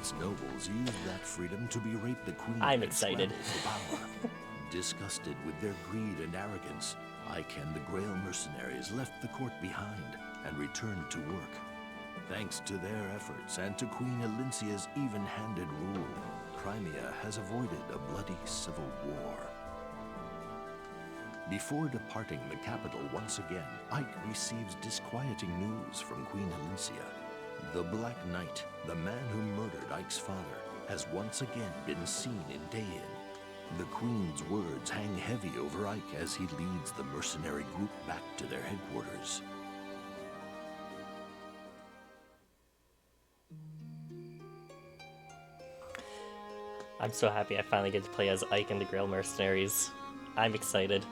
Its nobles used that freedom to berate the queen. I'm excited. For power. Disgusted with their greed and arrogance, Ike and the Grail mercenaries left the court behind and returned to work. Thanks to their efforts and to Queen Elincia's even-handed rule, Crimea has avoided a bloody civil war. Before departing the capital once again, Ike receives disquieting news from Queen Elincia. The Black Knight, the man who murdered Ike's father, has once again been seen in Dayin. The Queen's words hang heavy over Ike as he leads the mercenary group back to their headquarters. I'm so happy I finally get to play as Ike and the Grail Mercenaries. I'm excited.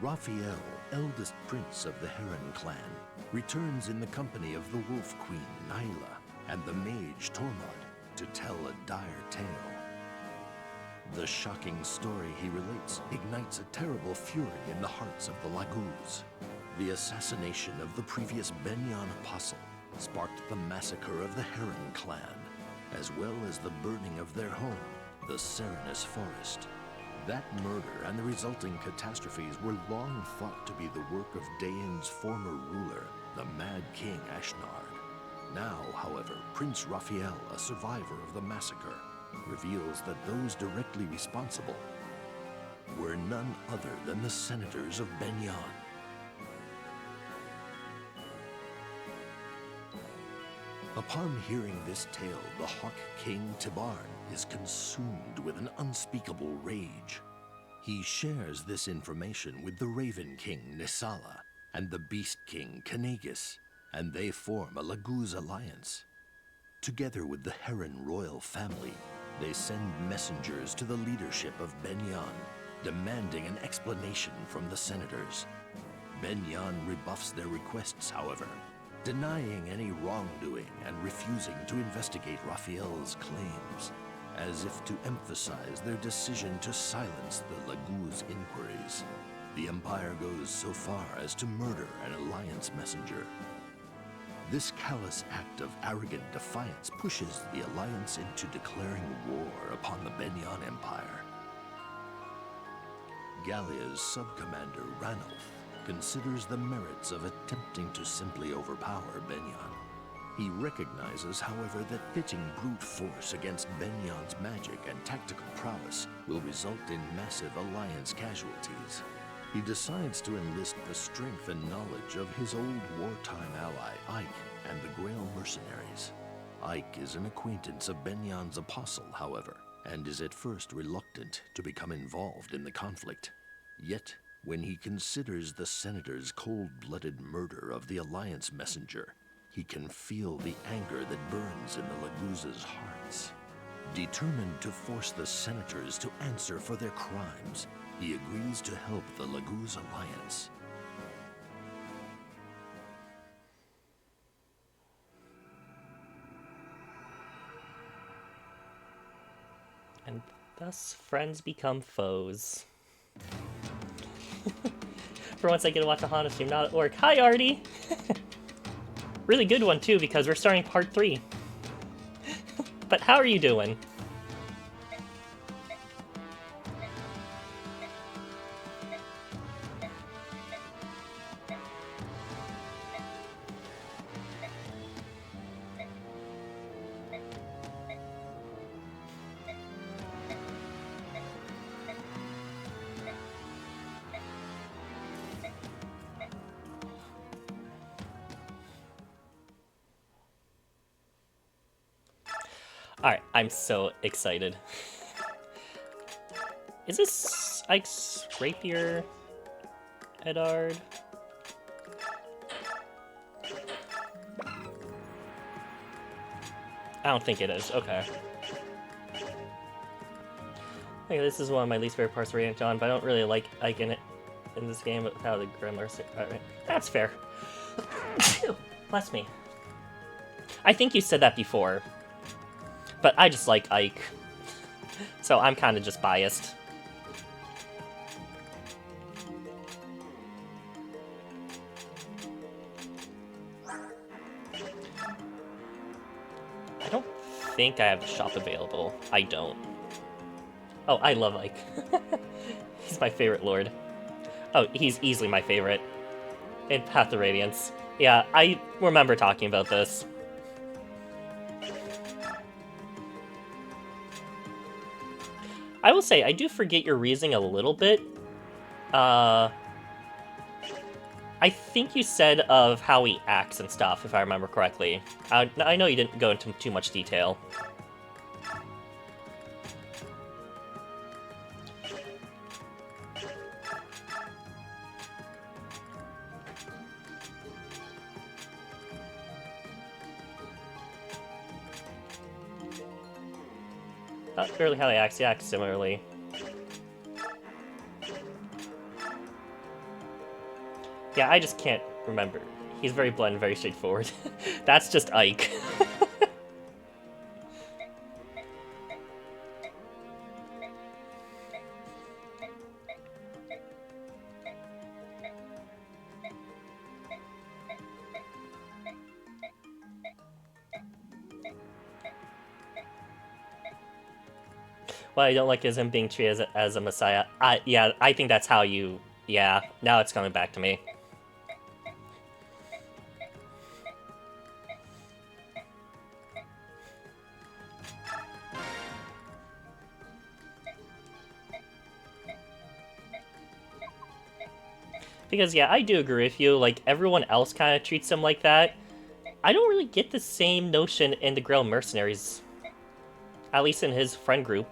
Raphael, eldest prince of the Heron clan, returns in the company of the Wolf Queen, Nyla, and the mage, Tormod, to tell a dire tale. The shocking story he relates ignites a terrible fury in the hearts of the Laguz. The assassination of the previous Benyon apostle sparked the massacre of the Heron clan, as well as the burning of their home, the Serenus Forest. That murder and the resulting catastrophes were long thought to be the work of Dayin's former ruler, the Mad King Ashnard. Now, however, Prince Raphael, a survivor of the massacre, reveals that those directly responsible were none other than the senators of Benyon. Upon hearing this tale, the Hawk King Tibarn is consumed with an unspeakable rage. He shares this information with the Raven King Nisala and the Beast King Kanagus, and they form a Laguz alliance. Together with the Heron royal family, they send messengers to the leadership of Benyon, demanding an explanation from the senators. Benyon rebuffs their requests, however, denying any wrongdoing and refusing to investigate Raphael's claims, as if to emphasize their decision to silence the Laguz inquiries. The Empire goes so far as to murder an alliance messenger. This callous act of arrogant defiance pushes the alliance into declaring war upon the Benyon Empire. Gallia's sub-commander Ranulf considers the merits of attempting to simply overpower Benyon. He recognizes, however, that pitting brute force against Benyon's magic and tactical prowess will result in massive alliance casualties. He decides to enlist the strength and knowledge of his old wartime ally, Ike, and the Grail mercenaries. Ike is an acquaintance of Benyon's apostle, however, and is at first reluctant to become involved in the conflict. Yet, when he considers the senator's cold-blooded murder of the alliance messenger, he can feel the anger that burns in the Laguz's hearts. Determined to force the senators to answer for their crimes, he agrees to help the Laguz alliance. And thus friends become foes. For once I get to watch a Honda stream, not at work. Hi, Artie! Really good one, too, because we're starting part 3. But how are you doing? Alright, I'm so excited. Is this Ike's rapier? Pedard. I don't think it is. Okay. Okay, this is one of my least favorite parts of Radiant Dawn, but I don't really like Ike in this game without the Grandma. Right. That's fair. Bless me. I think you said that before, but I just like Ike, so I'm kind of just biased. I don't think I have the shop available. I don't. Oh, I love Ike. He's my favorite lord. Oh, he's easily my favorite. In Path of Radiance. Yeah, I remember talking about this. I will say, I do forget your reasoning a little bit. I think you said of how he acts and stuff, if I remember correctly. I know you didn't go into too much detail. Not really how he acts similarly. Yeah, I just can't remember. He's very blunt and very straightforward. That's just Ike. What I don't like is him being treated as a messiah. Yeah, I think that's how you... Yeah, now it's coming back to me. Because, yeah, I do agree with you. Like, everyone else kind of treats him like that. I don't really get the same notion in the Grail Mercenaries. At least in his friend group.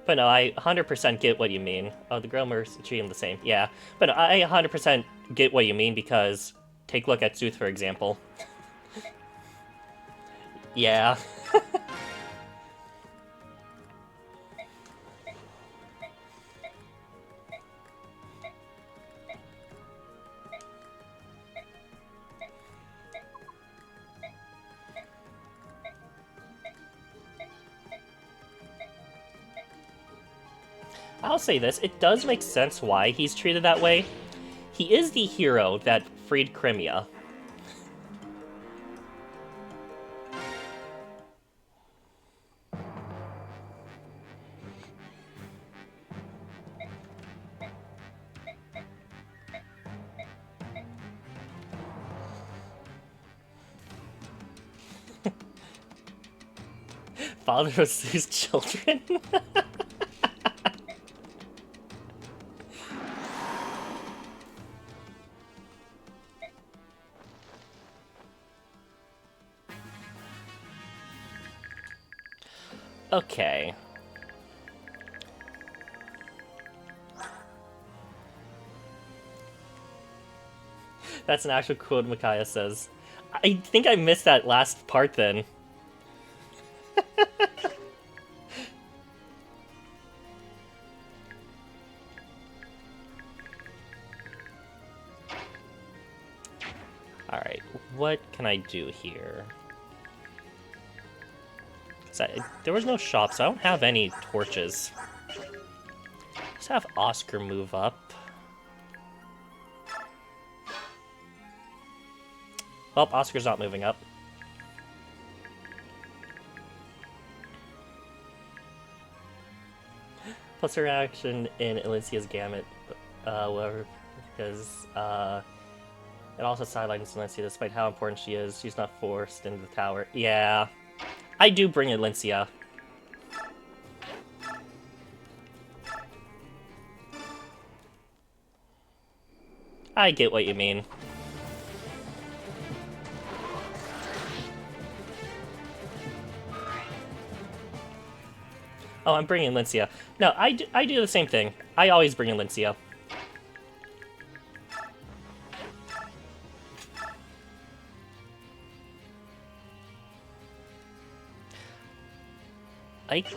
But no, I 100% get what you mean. Oh, the Gromers treat him the same. Yeah. But no, I 100% get what you mean because take a look at Sooth, for example. Yeah. I'll say this, it does make sense why he's treated that way. He is the hero that freed Crimea. Father of his children? Okay. That's an actual quote Micaiah says. I think I missed that last part then. Alright, what can I do here? There was no shop, so I don't have any torches. Let's have Oscar move up. Well, Oscar's not moving up. Plus her action in Elincia's Gamut, whatever, because it also sidelines Elincia despite how important she is. She's not forced into the tower. Yeah, I do bring Elincia. I get what you mean. Oh, I'm bringing Lincia. No, I do the same thing. I always bring in Lincia. Ike.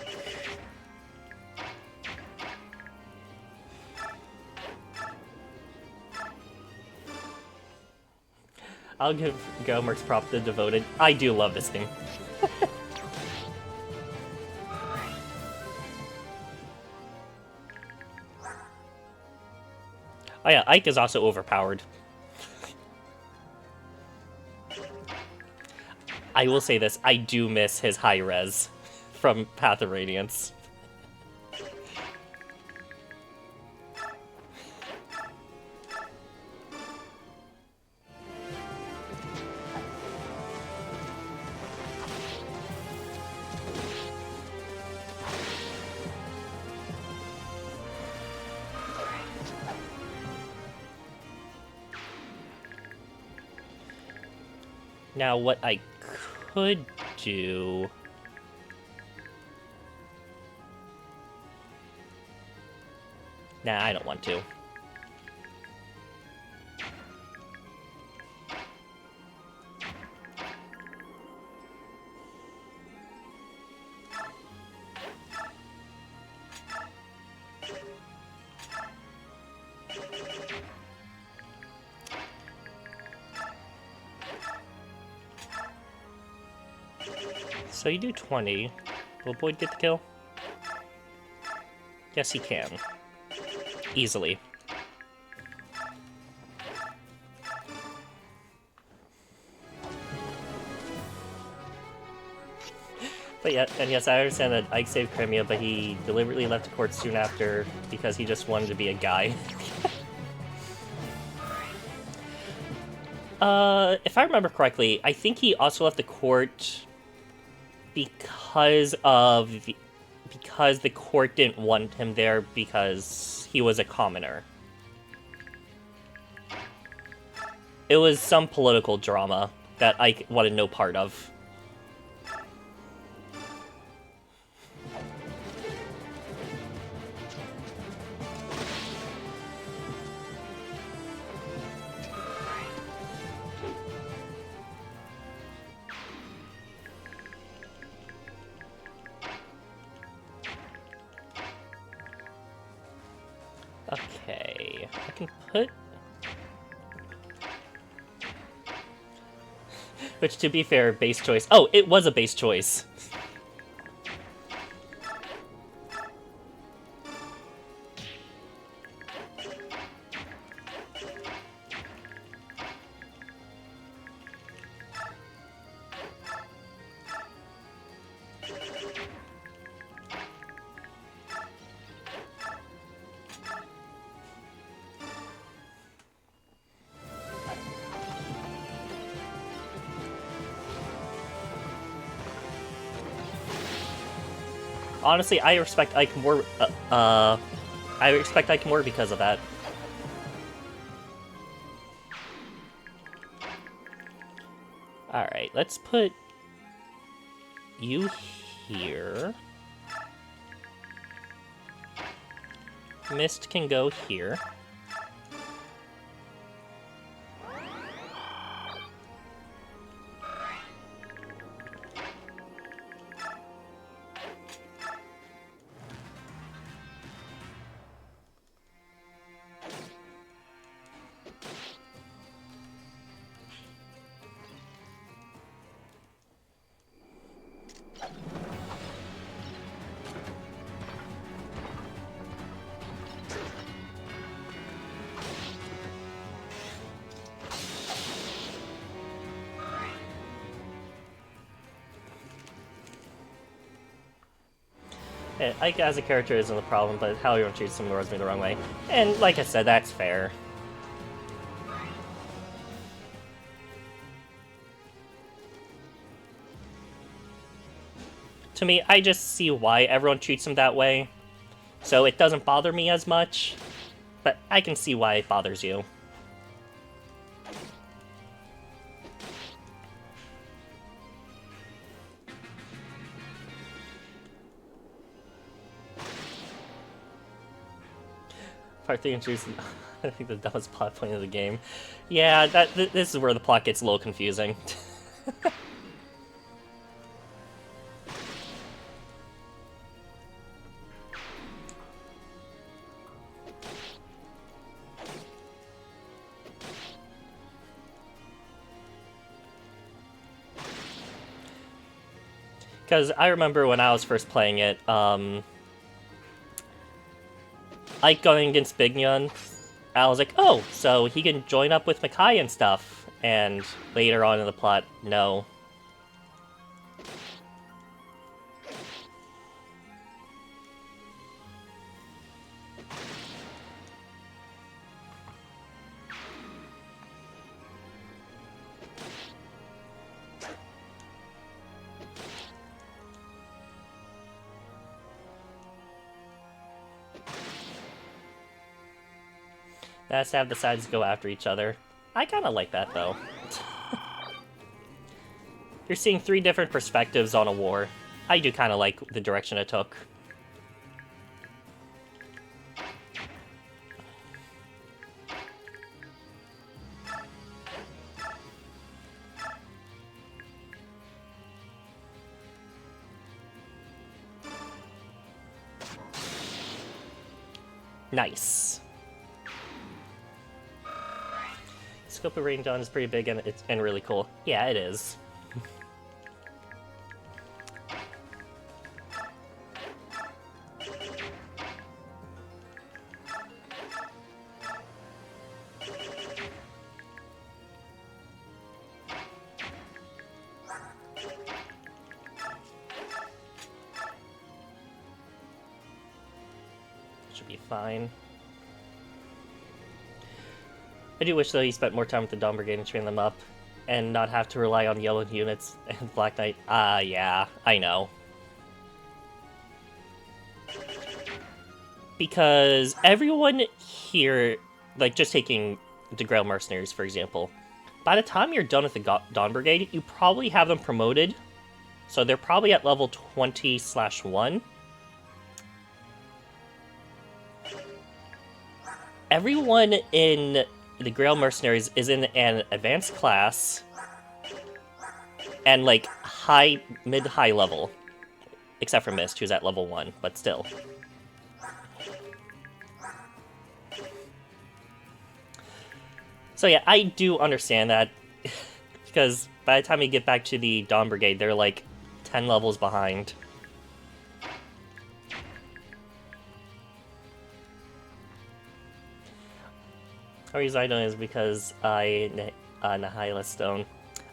I'll give Gomer's prop the devoted. I do love this theme. Oh yeah, Ike is also overpowered. I will say this, I do miss his high res from Path of Radiance. Now, what I could do... Nah, I don't want to. So you do 20. Will Boyd get the kill? Yes, he can. Easily. But yeah, and yes, I understand that Ike saved Crimea, but he deliberately left the court soon after because he just wanted to be a guy. If I remember correctly, I think he also left the court because the court didn't want him there because he was a commoner. It was some political drama that I wanted no part of. Okay, I can put... Which, to be fair, base choice... Oh, it was a base choice. Honestly, I respect Ike more, I respect Ike more because of that. Alright, let's put you here. Mist can go here. Yeah, Ike as a character isn't the problem, but how everyone treats him rubs me the wrong way. And like I said, that's fair. To me, I just see why everyone treats him that way. So it doesn't bother me as much, but I can see why it bothers you. Part 3 introduces, I think, the dumbest plot point of the game. Yeah, this is where the plot gets a little confusing. Because I remember when I was first playing it, like going against Bignon, I was like, oh, so he can join up with Makai and stuff. And later on in the plot, no. That's to have the sides go after each other. I kind of like that, though. You're seeing 3 different perspectives on a war. I do kind of like the direction it took. Nice. Scope of range on is pretty big and really cool. Yeah, it is. Should be fine. I do wish, though, he spent more time with the Dawn Brigade and train them up, and not have to rely on yellow units and Black Knight. Yeah, I know. Because everyone here, like, just taking the Grail Mercenaries, for example, by the time you're done with the Dawn Brigade, you probably have them promoted, so they're probably at level 20/1. Everyone in the Grail Mercenaries is in an advanced class and like mid-high level, except for Mist, who's at level 1, but still. So yeah, I do understand that, because by the time you get back to the Dawn Brigade, they're like 10 levels behind. The reason I don't is because Nihilus Stone.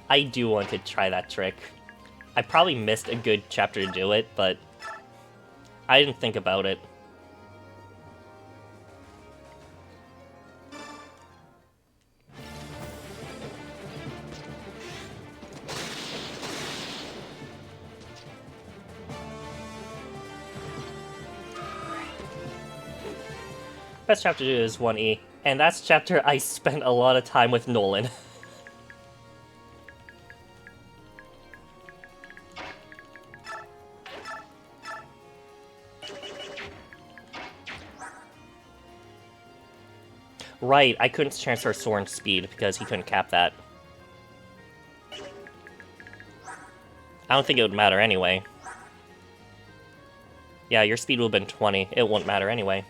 I do want to try that trick. I probably missed a good chapter to do it, but I didn't think about it. Best chapter to do is 1E, and that's chapter I spent a lot of time with Nolan. Right, I couldn't transfer Soren's speed because he couldn't cap that. I don't think it would matter anyway. Yeah, your speed would have been 20. It won't matter anyway.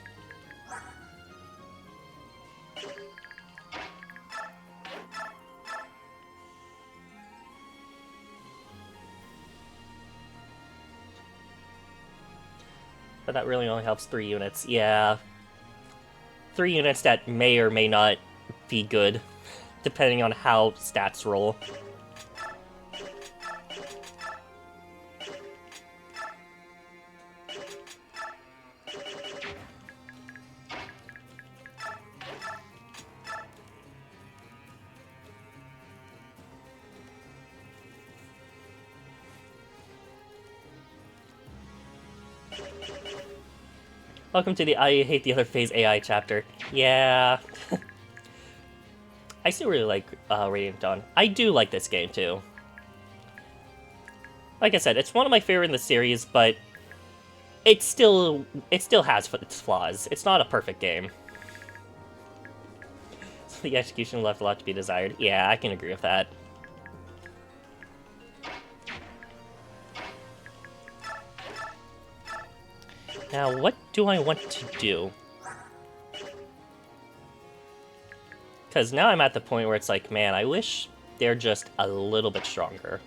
But that really only helps 3 units. Yeah. 3 units that may or may not be good, depending on how stats roll. Welcome to the I Hate the Other Phase AI chapter. Yeah. I still really like Radiant Dawn. I do like this game, too. Like I said, it's one of my favorite in the series, but it still has its flaws. It's not a perfect game. The execution left a lot to be desired. Yeah, I can agree with that. Now, what do I want to do? Because now I'm at the point where it's like, man, I wish they're just a little bit stronger.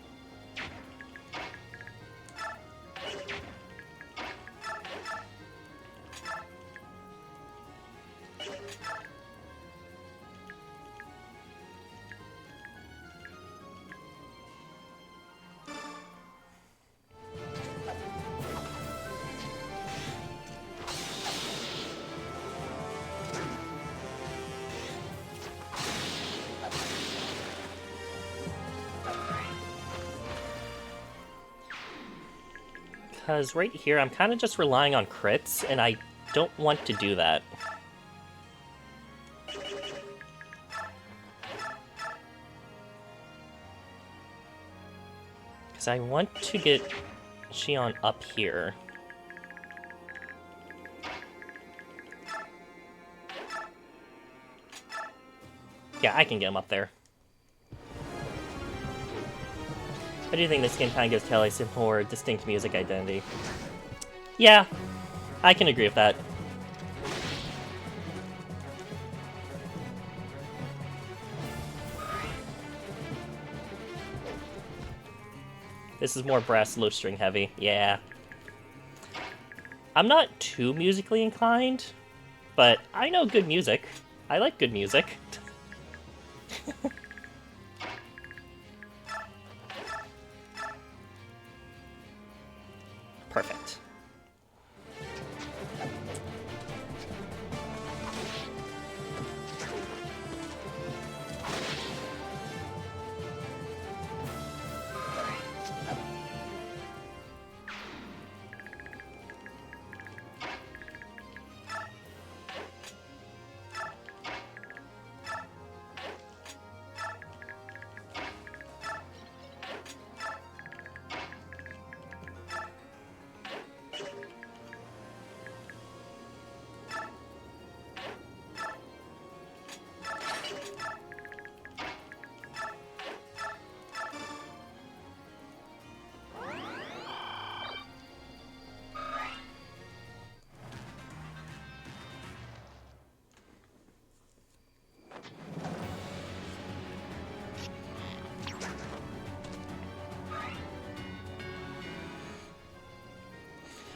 Because right here, I'm kind of just relying on crits, and I don't want to do that. Because I want to get Xion up here. Yeah, I can get him up there. I do think this game kind of gives Kelly some more distinct music identity. Yeah, I can agree with that. This is more brass low string heavy. Yeah. I'm not too musically inclined, but I know good music. I like good music. Perfect.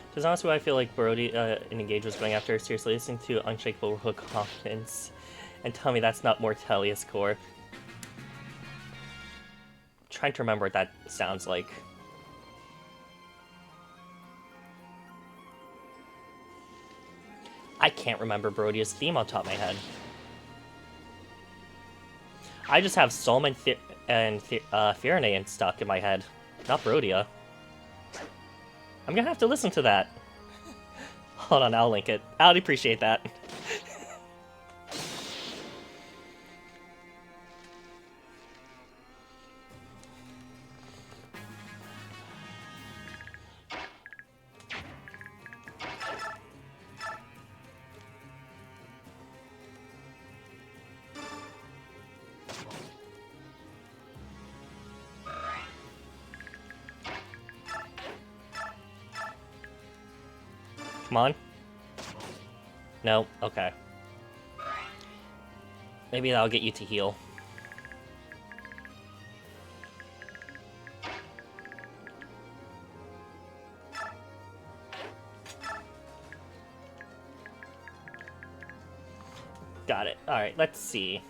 Because honestly, I feel like Brody in Engage was going after. Seriously, listening to Unshakable Hook Hawkins and tell me that's not Mortelia's core. Trying to remember what that sounds like. I can't remember Brody's theme on top of my head. I just have Solman and Firenane stuck in my head, not Brodia. I'm gonna have to listen to that. Hold on, I'll link it. I'd appreciate that. Come on. No? Okay. Maybe that'll get you to heal. Got it. Alright, let's see.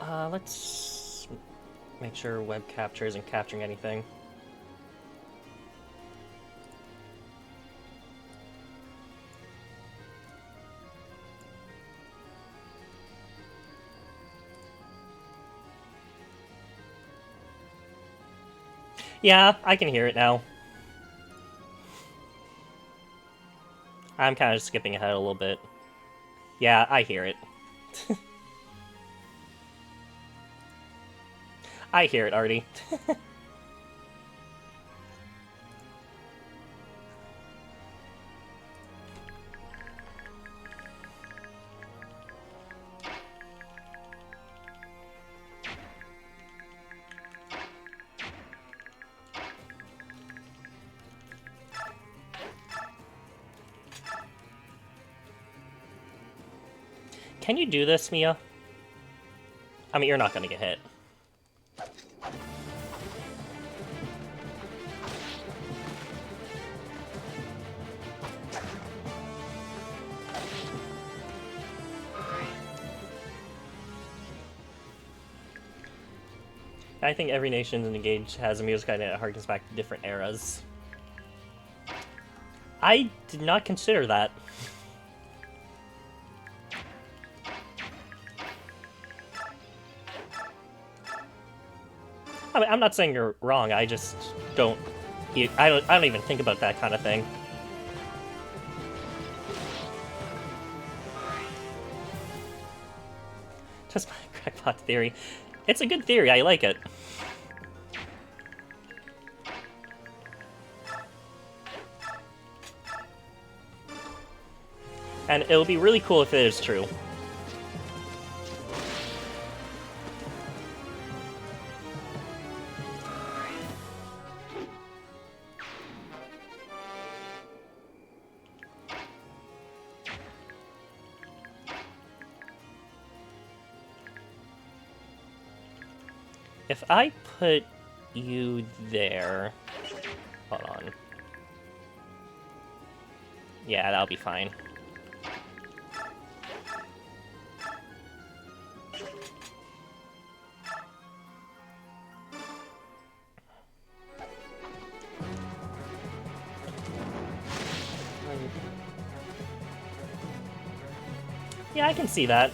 Let's make sure web capture isn't capturing anything. Yeah, I can hear it now. I'm kind of skipping ahead a little bit. Yeah, I hear it. I hear it, Artie. can you do this, Mia? I mean, you're not gonna get hit. I think every nation engaged has a music guide that harkens back to different eras. I did not consider that. I mean, I'm not saying you're wrong. I just don't. I don't even think about that kind of thing. Just my crackpot theory. It's a good theory. I like it. And it would be really cool if it is true. If I put you there... Hold on. Yeah, that'll be fine. Yeah, I can see that.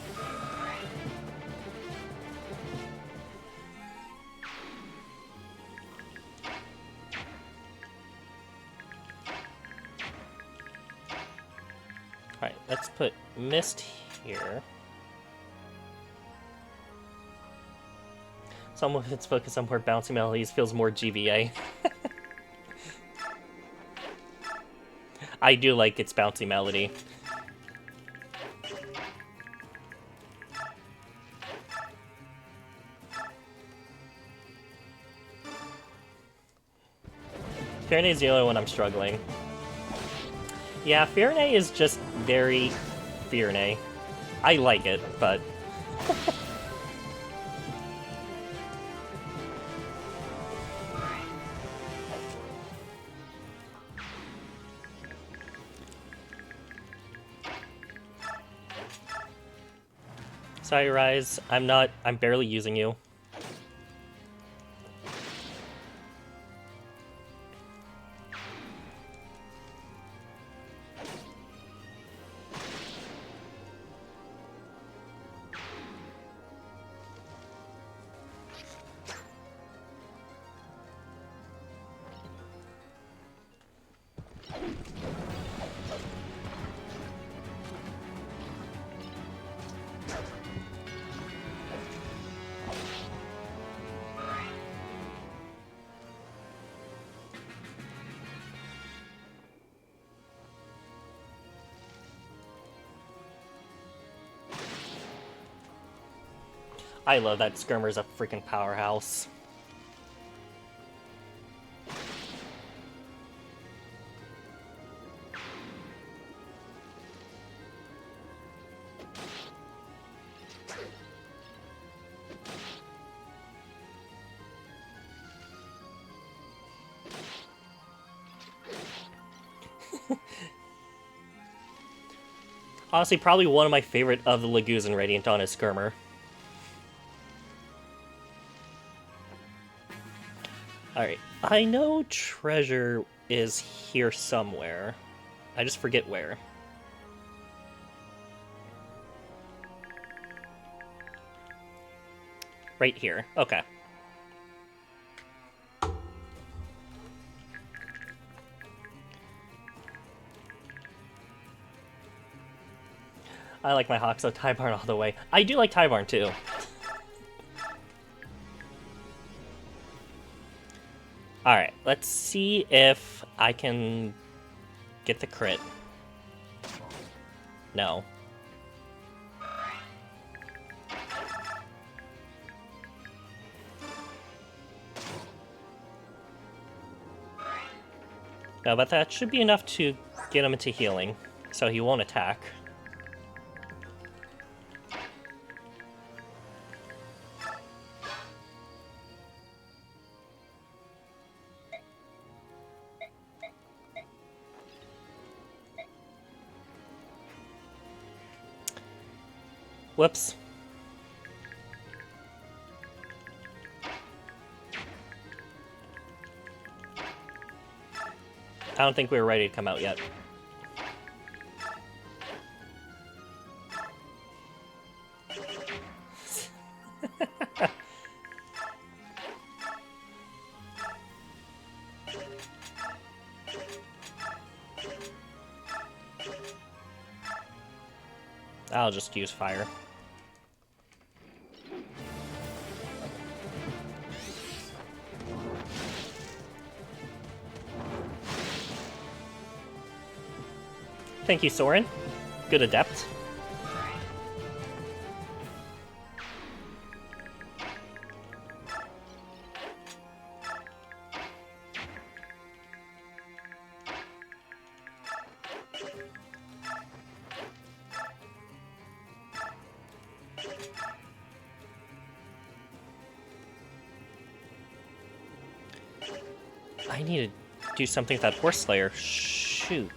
Alright, let's put Mist here. Some of its focus on more bouncy melodies feels more GVA. I do like its bouncy melody. Fahrenheit is the only one I'm struggling. Yeah, Fahrenheit is just very Fahrenheit. I like it, but... Sorry, Rise. I'm barely using you. I love that Skirmer's a freaking powerhouse. Honestly, probably one of my favorite of the Laguz and Radiant Dawn is Skirmer. Alright, I know treasure is here somewhere. I just forget where. Right here. Okay. I like my Hawk, so Tybarn all the way. I do like Tybarn too. Alright, let's see if I can get the crit. No. No, but that should be enough to get him into healing, so he won't attack. Whoops. I don't think we were ready to come out yet. I'll just use fire. Thank you, Soren. Good adept. I need to do something with that Horse Slayer. Shoot.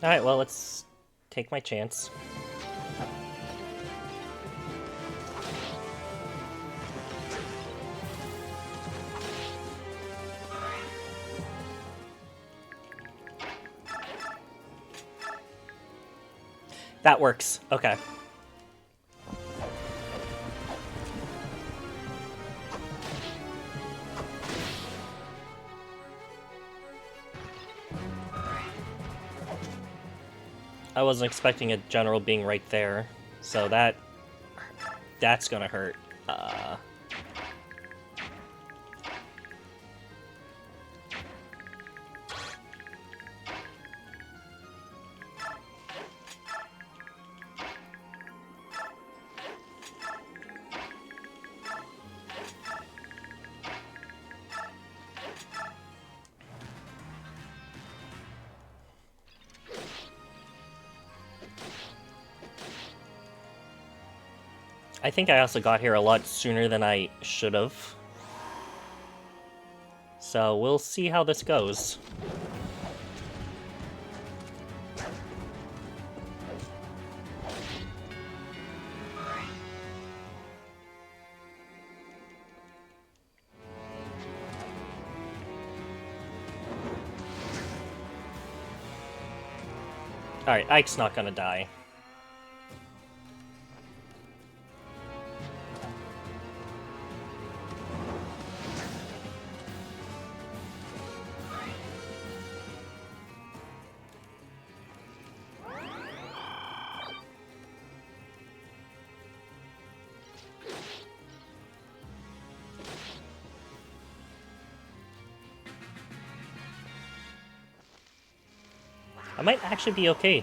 Alright, well, let's take my chance. That works. Okay. I wasn't expecting a general being right there, so that's gonna hurt. I think I also got here a lot sooner than I should have. So we'll see how this goes. Alright, Ike's not gonna die. I might actually be okay.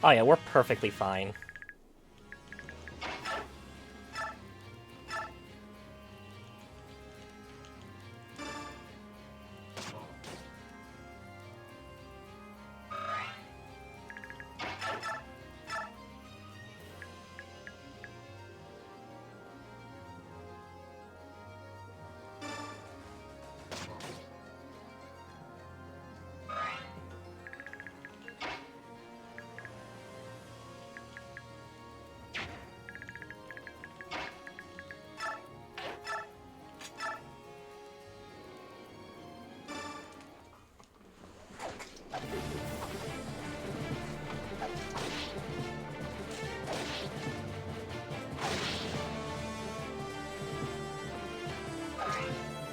Oh yeah, we're perfectly fine.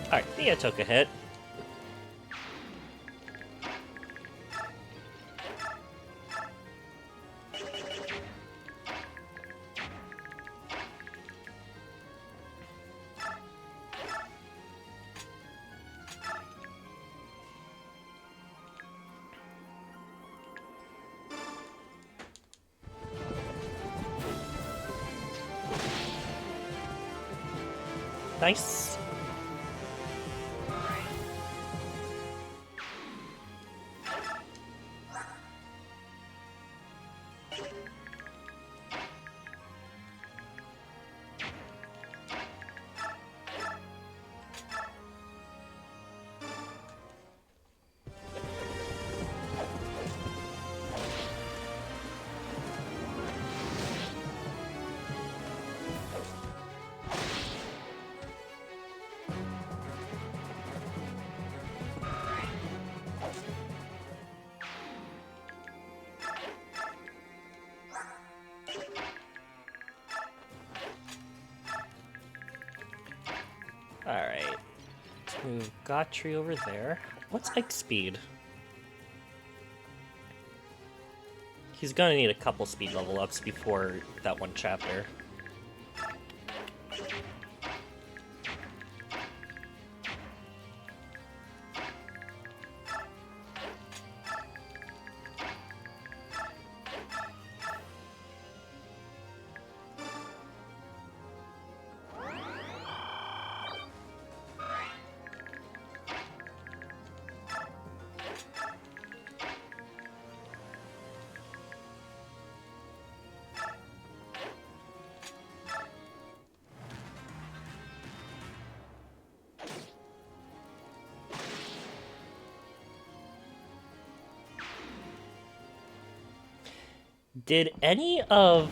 Alright, Thea took a hit. Nice. Alright. Let's move Gotri over there. What's Ike's speed? He's gonna need a couple speed level ups before that one chapter. Did any of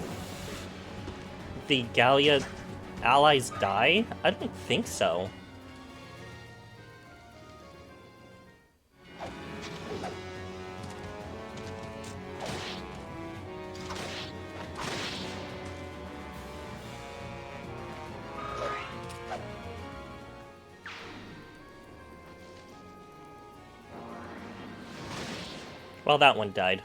the Gallia allies die? I don't think so. Well, that one died.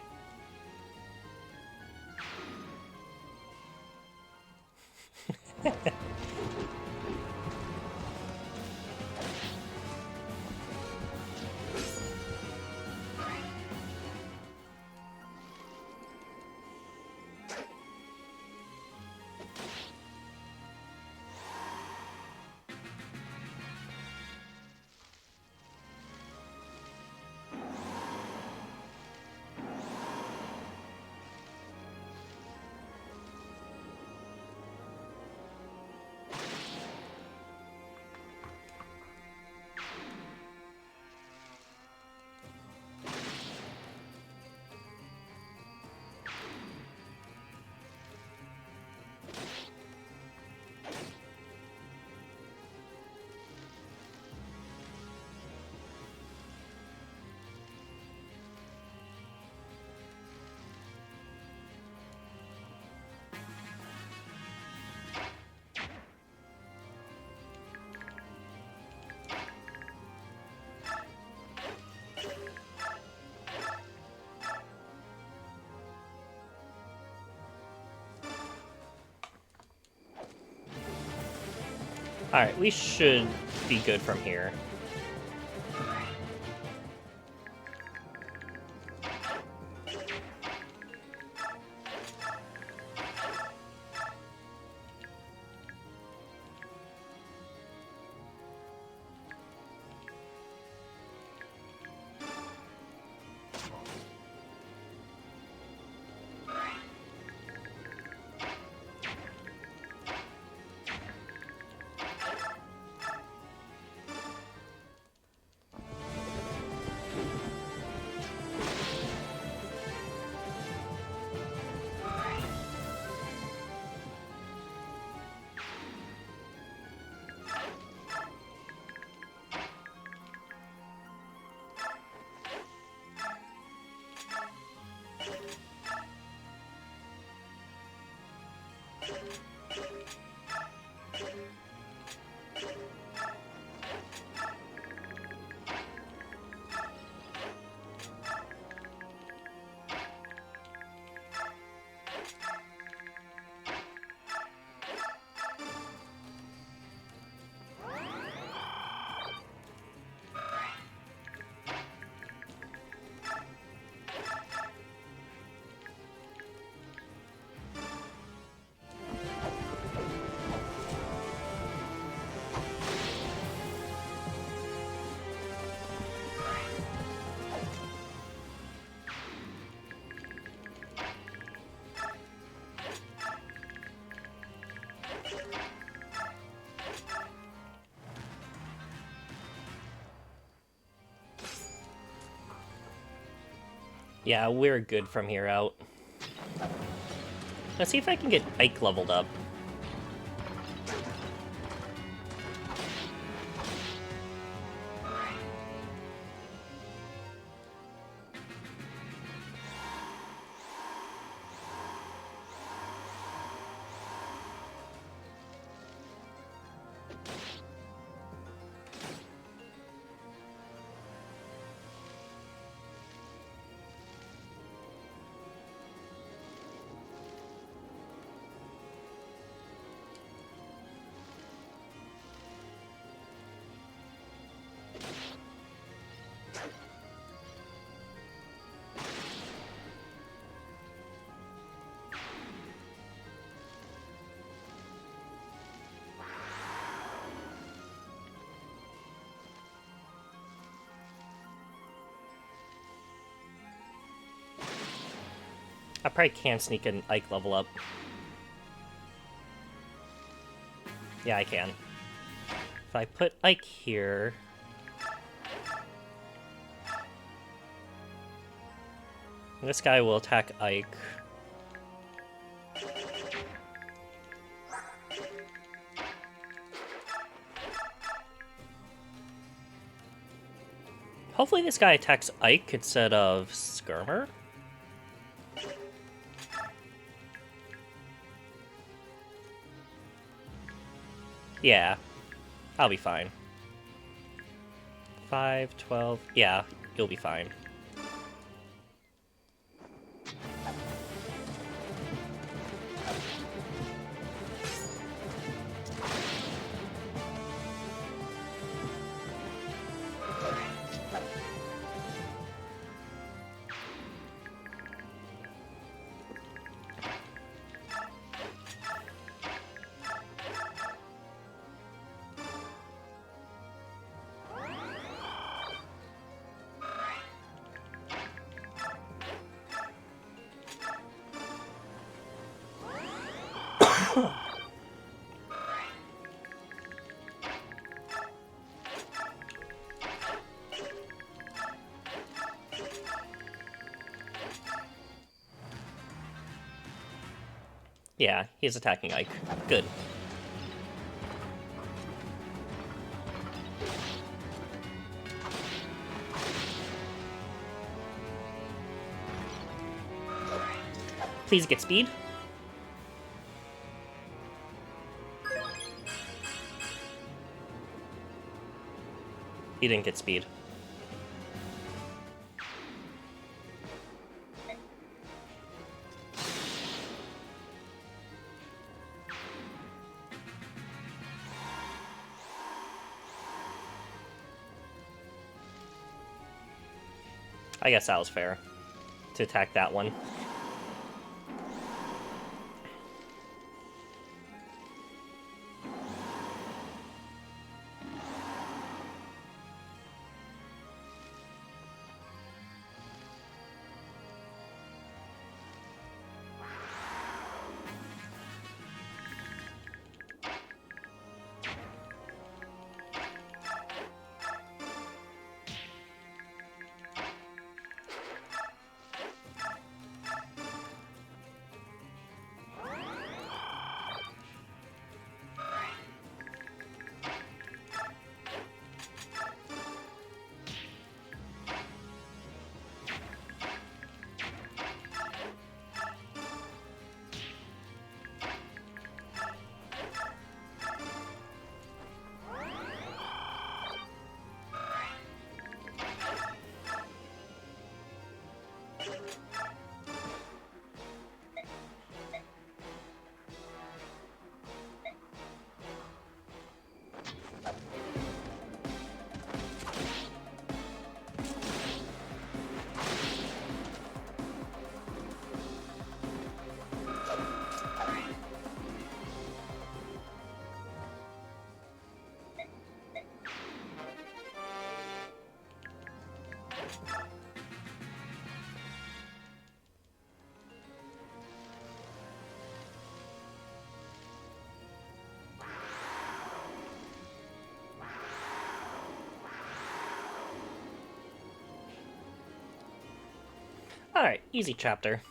Alright, we should be good from here. Yeah, we're good from here out. Let's see if I can get Ike leveled up. I probably can sneak an Ike level up. Yeah, I can. If I put Ike here... this guy will attack Ike. Hopefully this guy attacks Ike instead of Skirmer. Yeah, I'll be fine. 5, 12... yeah, you'll be fine. Yeah, he's attacking Ike. Good. Please get speed. He didn't get speed. I guess that was fair, to attack that one. Alright, easy chapter.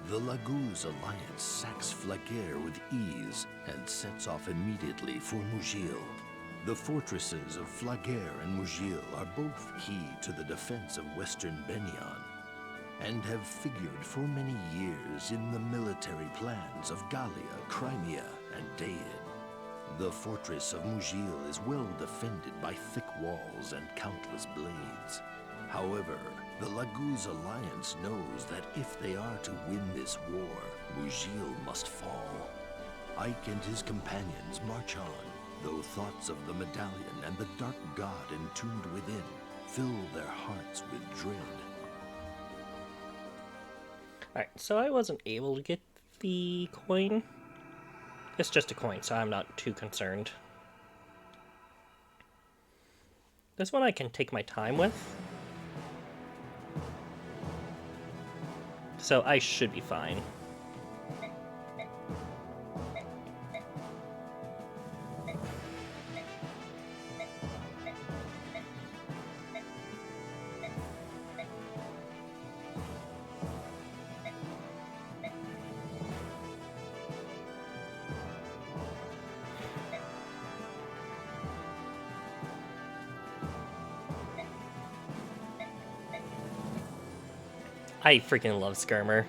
The Laguz alliance sacks Flaguer with ease and sets off immediately for Mugil. The fortresses of Flaguer and Mugil are both key to the defense of western Benyan, and have figured for many years in the military plans of Gallia, Crimea, and Daid. The fortress of Mugil is well defended by thick walls and countless blades. However, the Laguz alliance knows that if they are to win this war, Mugil must fall. Ike and his companions march on, though thoughts of the medallion and the dark god entombed within fill their hearts with dread. Alright, so I wasn't able to get the coin. It's just a coin, so I'm not too concerned. This one I can take my time with. So I should be fine. I freaking love Skirmer.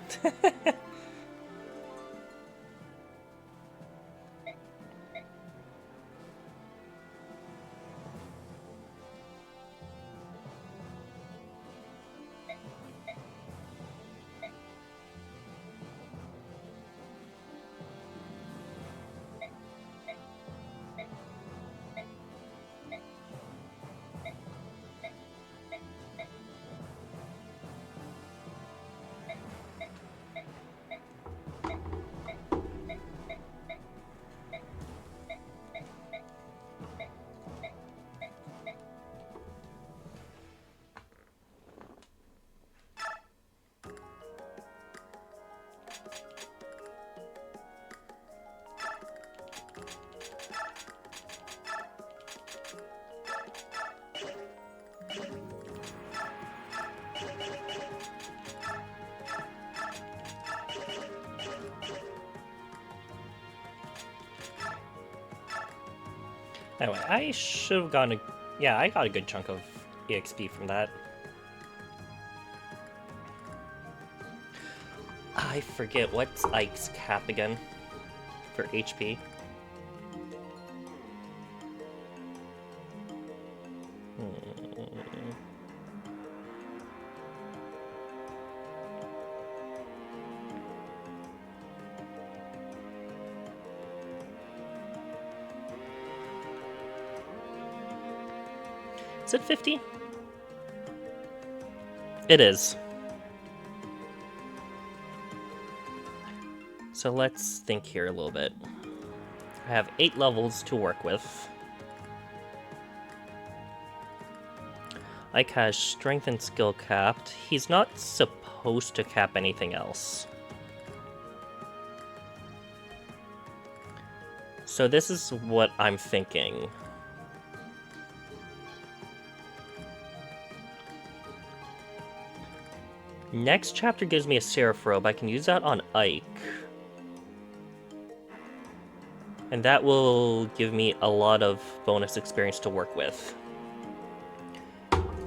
Anyway, I should have gotten a... Yeah, I got a good chunk of EXP from that. I forget, what's Ike's cap again for HP? Is it 50? It is. So let's think here a little bit. I have 8 levels to work with. Ike has strength and skill capped. He's not supposed to cap anything else. So this is what I'm thinking. Next chapter gives me a Seraph Robe. I can use that on Ike. And that will give me a lot of bonus experience to work with.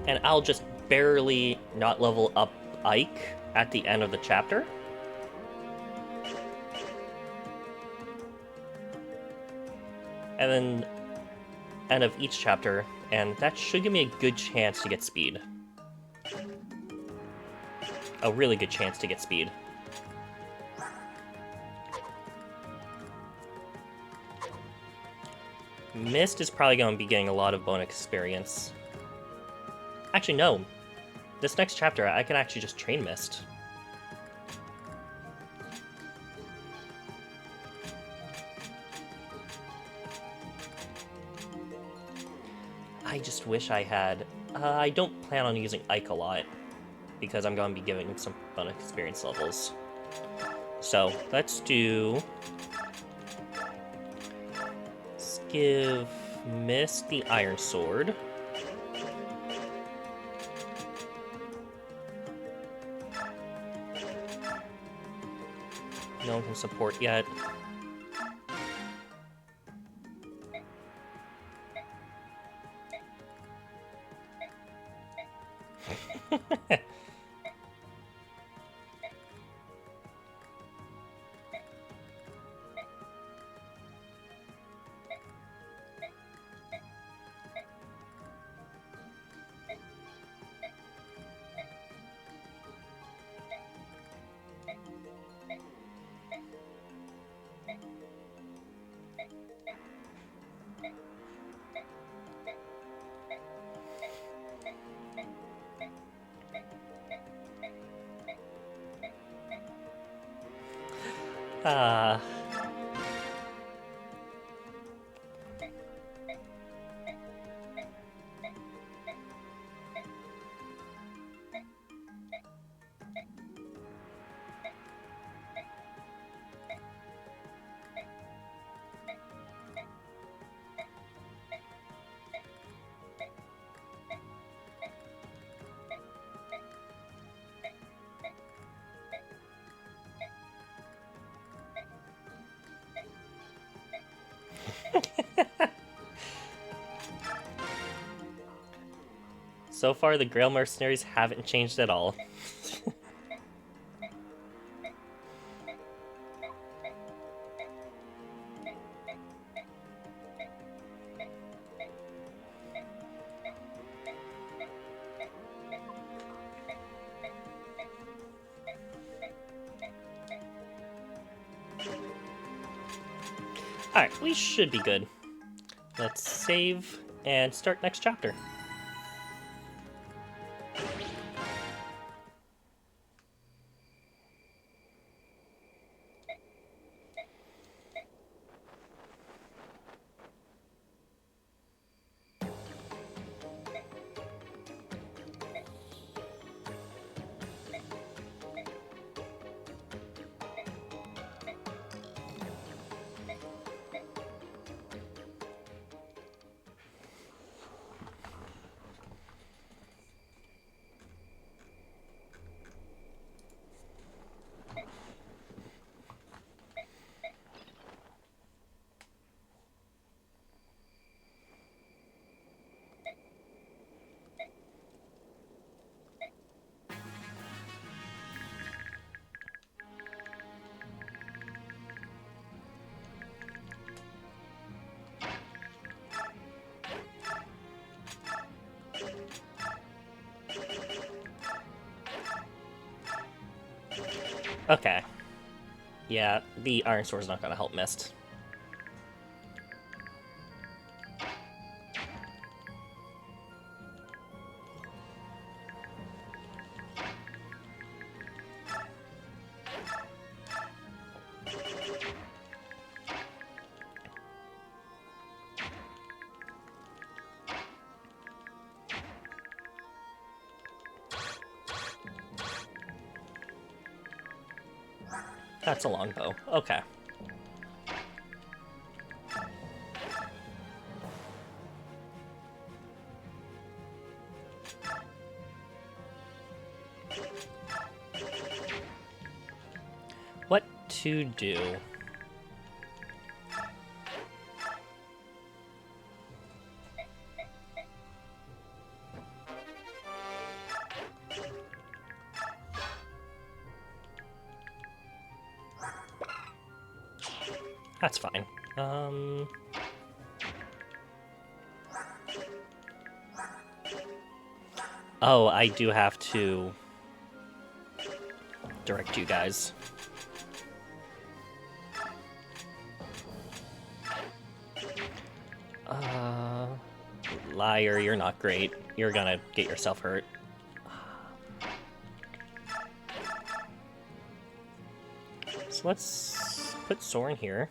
And I'll just barely not level up Ike at the end of the chapter. And then end of each chapter, and that should give me a good chance to get speed. A really good chance to get speed. Mist is probably going to be getting a lot of bonus experience. Actually, no. This next chapter, I can actually just train Mist. I just wish I had... I don't plan on using Ike a lot, because I'm going to be giving him some bonus experience levels. So, let's do... Let's give Mist the Iron Sword. No one can support yet. Ah. So far, the Grail Mercenaries haven't changed at all. Alright, we should be good. Let's save and start next chapter. Okay. Yeah, the Iron Sword's not gonna help Mist. That's a longbow. Okay. to do? That's fine. Oh, I do have to direct you guys. Liar, you're not great. You're gonna get yourself hurt. So let's put Soren here.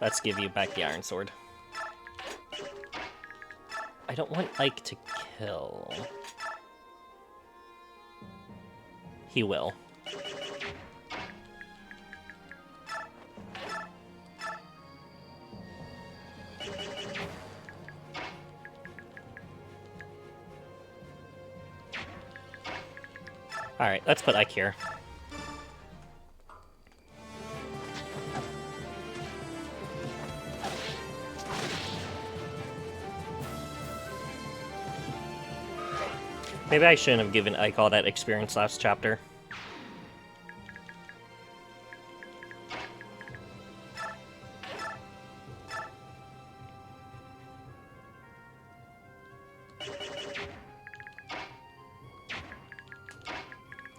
Let's give you back the Iron Sword. I don't want Ike to kill. He will. Alright, let's put Ike here. Maybe I shouldn't have given Ike all that experience last chapter.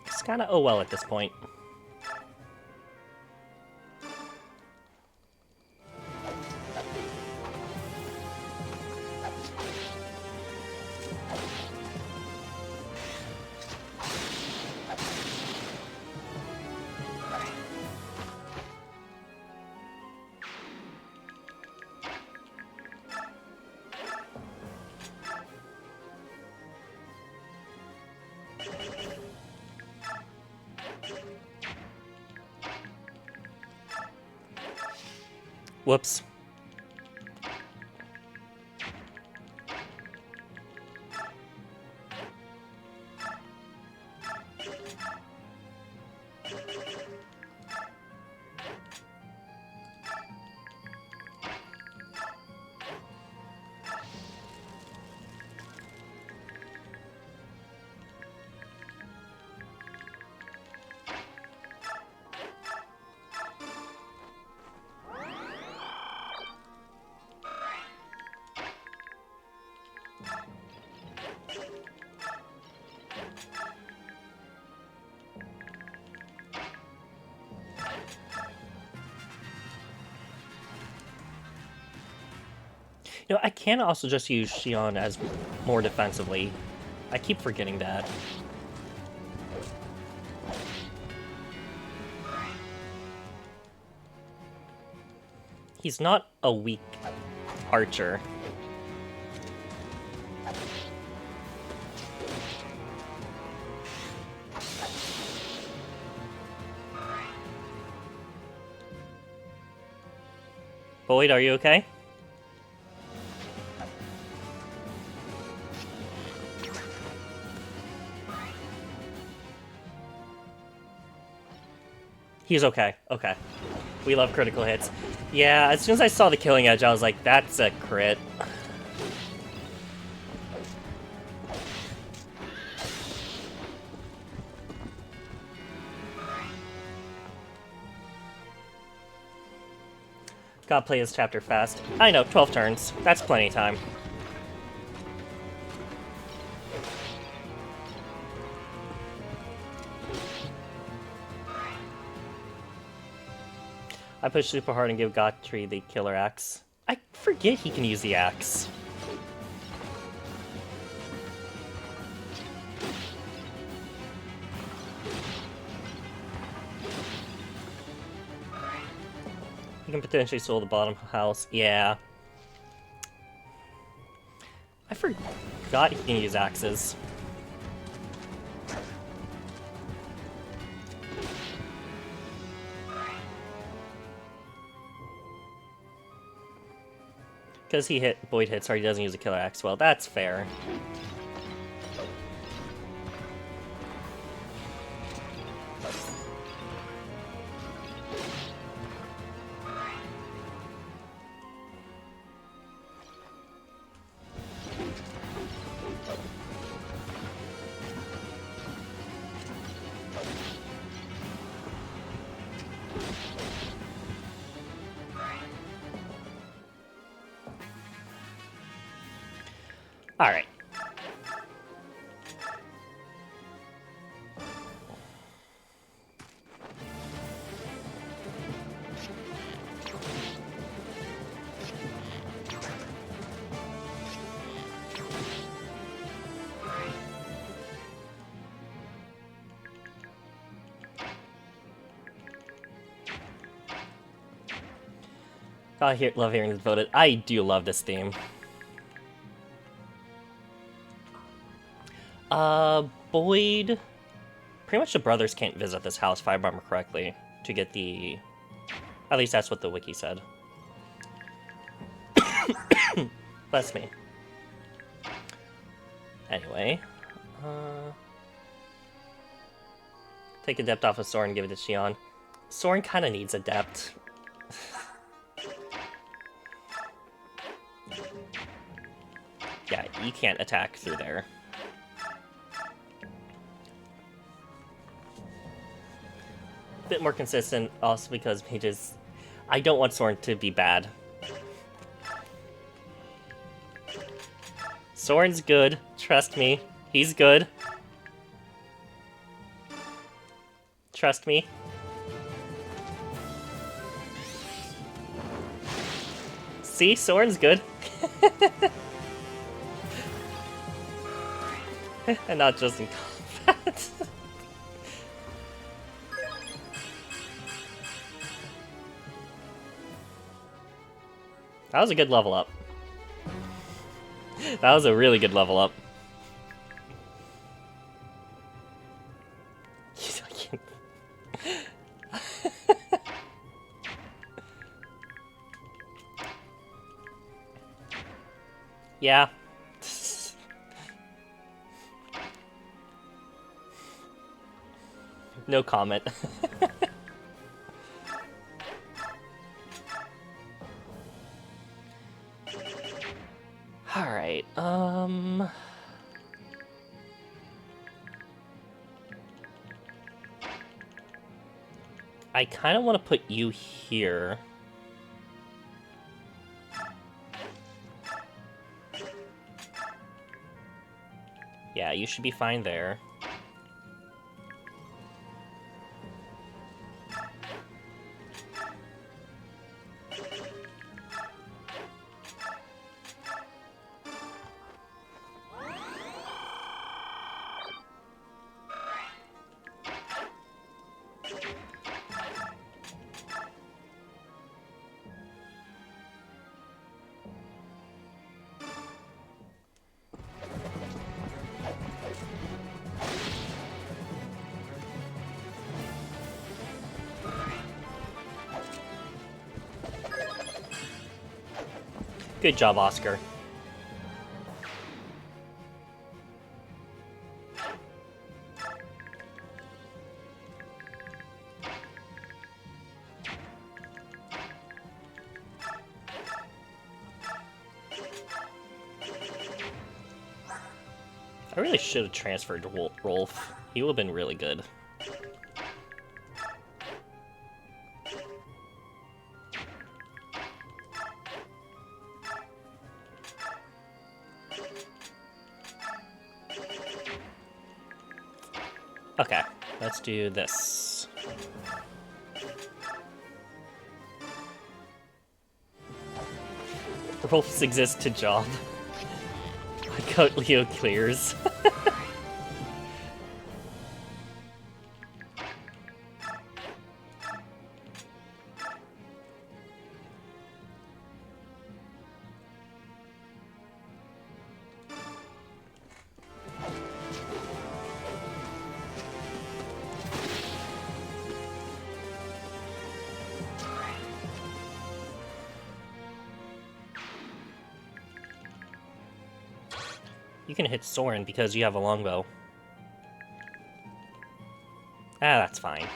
It's kinda oh well at this point. Whoops. You know, I can also just use Xion as more defensively. I keep forgetting that. He's not a weak archer. Boyd, are you okay? He's okay. Okay. We love critical hits. Yeah, as soon as I saw the Killing Edge, I was like, that's a crit. Gotta play this chapter fast. I know, 12 turns. That's plenty of time. I push super hard and give Gotri the killer axe. I forget he can use the axe. He can potentially soul the bottom house. Yeah. forgot he can use axes. Because he hit Boyd hits, or he doesn't use a killer axe. Well, that's fair. Alright. Love hearing this voted. I do love this theme. Boyd... Pretty much the brothers can't visit this house, if I remember correctly, to get the... At least that's what the wiki said. Bless me. Anyway. Take Adept off of Soren and give it to Xion. Soren kind of needs Adept. Yeah, you can't attack through there. Bit more consistent, also because mages... I don't want Soren to be bad. Soren's good, trust me. He's good. Trust me. See, Soren's good. And not just in combat. That was a good level up. That was a really good level up. Yeah. No comment. Alright, I kind of want to put you here. Yeah, you should be fine there. Good job, Oscar. I really should have transferred to Rolf. He would have been really good. Okay, let's do this. Rolf's exist to job. I got Leo clears. You can hit Soren because you have a longbow. Ah, that's fine.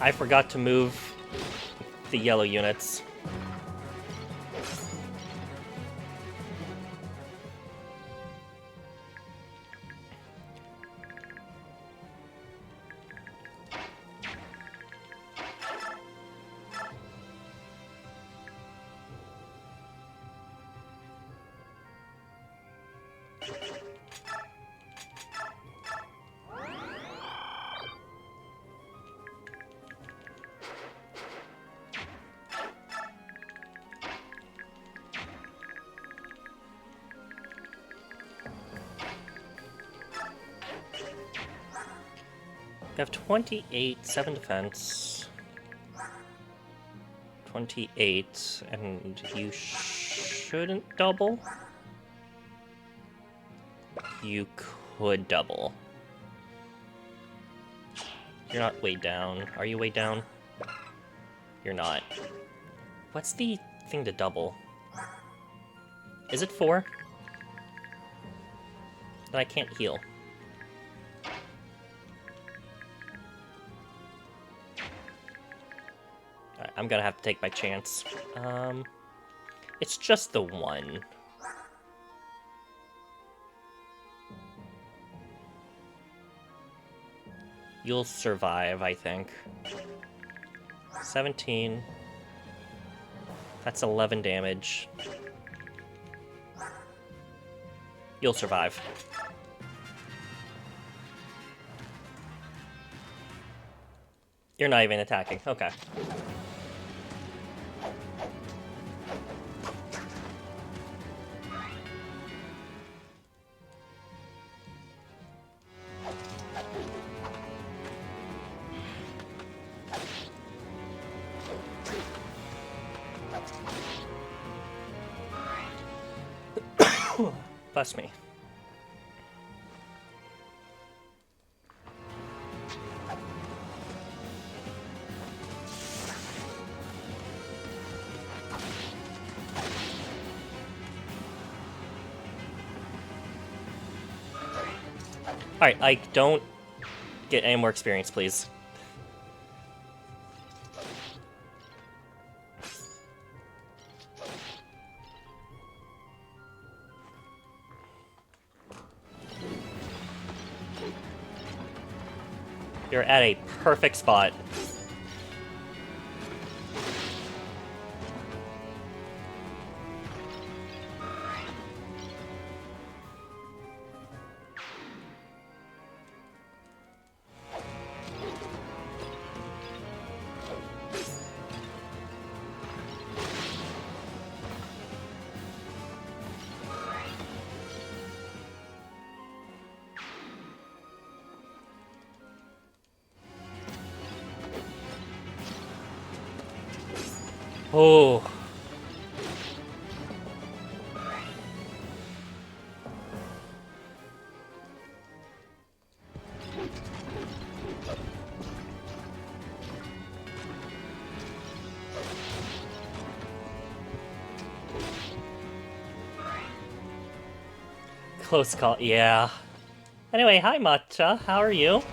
I forgot to move the yellow units. You have 28, 7 defense. 28, and you shouldn't double. You could double. You're not way down. Are you way down? You're not. What's the thing to double? Is it 4? Then I can't heal. Alright, I'm gonna have to take my chance. It's just the 1. You'll survive, I think. 17. That's 11 damage. You'll survive. You're not even attacking. Okay. Bless me. Alright, Ike, don't get any more experience, please. You're at a perfect spot. Oh. Close call, yeah. Anyway, hi Matcha, how are you?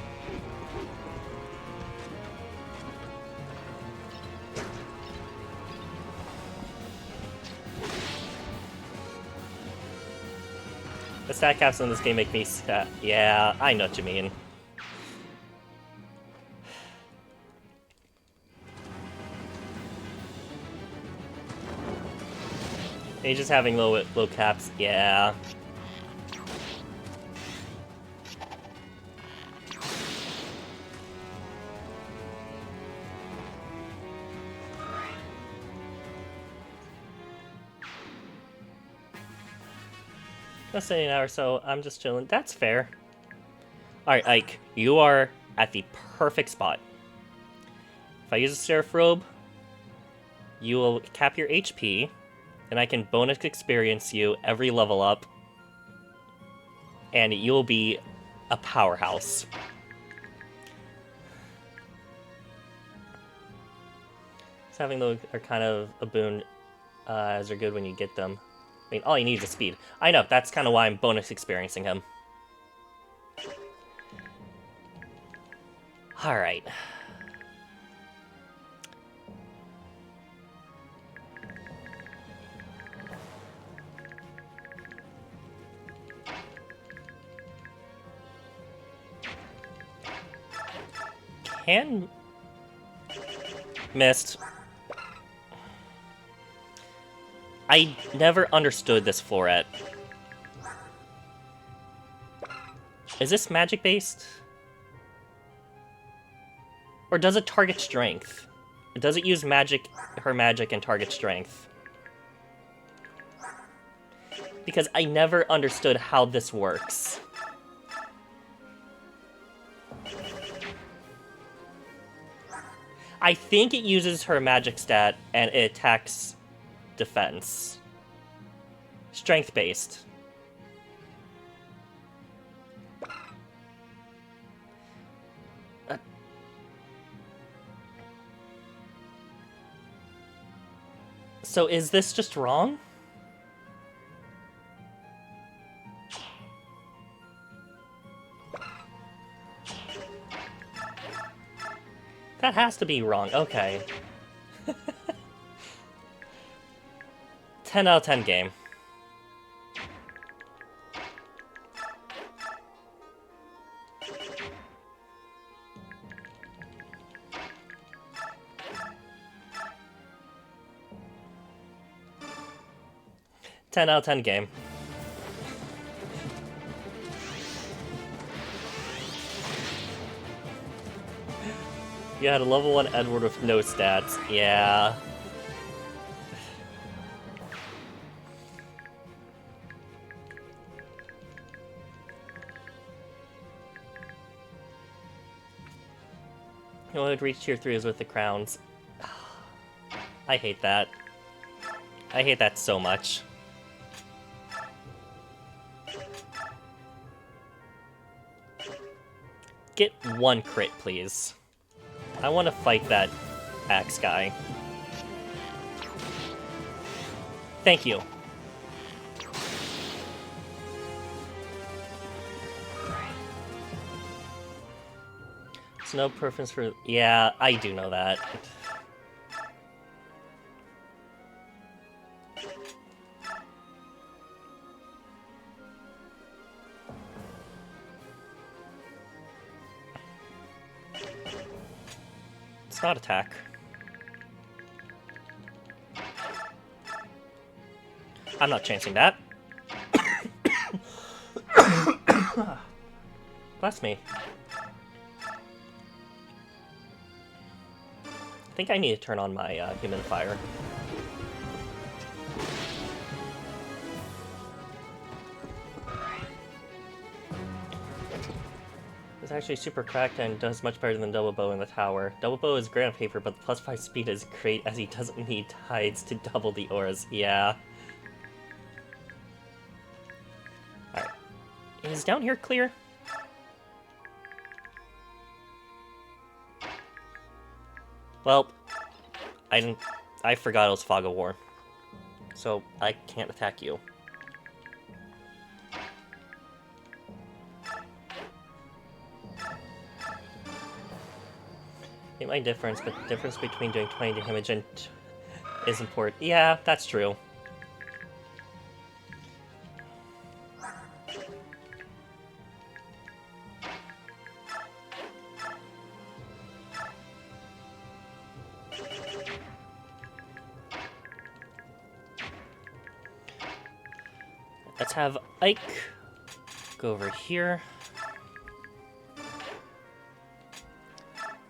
The stat caps in this game make me sad. Yeah, I know what you mean. He's just having low caps, yeah. Less than an hour or so, I'm just chilling. That's fair. Alright, Ike, you are at the perfect spot. If I use a Seraph Robe, you will cap your HP, and I can bonus experience you every level up, and you'll be a powerhouse. So having those are kind of a boon, as they're good when you get them. I mean, all you need is speed. I know, that's kind of why I'm bonus experiencing him. Alright. Missed. I never understood this floret. Is this magic based? Or does it target strength? Does it use magic, her magic, and target strength? Because I never understood how this works. I think it uses her magic stat and it attacks defense. Strength based. So is this just wrong? That has to be wrong. Okay. 10 out of 10 game. Ten out of 10 game. You had a level 1 Edward with no stats. Yeah. You would reach tier 3 is with the crowns. I hate that. I hate that so much. Get one crit, please. I want to fight that axe guy. Thank you. There's no preference for... Yeah, I do know that. It's not attack. I'm not chancing that. Bless me. I think I need to turn on my humidifier. It's actually super cracked and does much better than Double Bow in the tower. Double Bow is great on paper, but the plus 5 speed is great as he doesn't need tides to double the auras. Yeah. Alright. Is down here clear? Well, I forgot it was Fog of War. So I can't attack you. It might difference, but the difference between doing 20 damage and is important. Yeah, that's true. Let's have Ike go over here.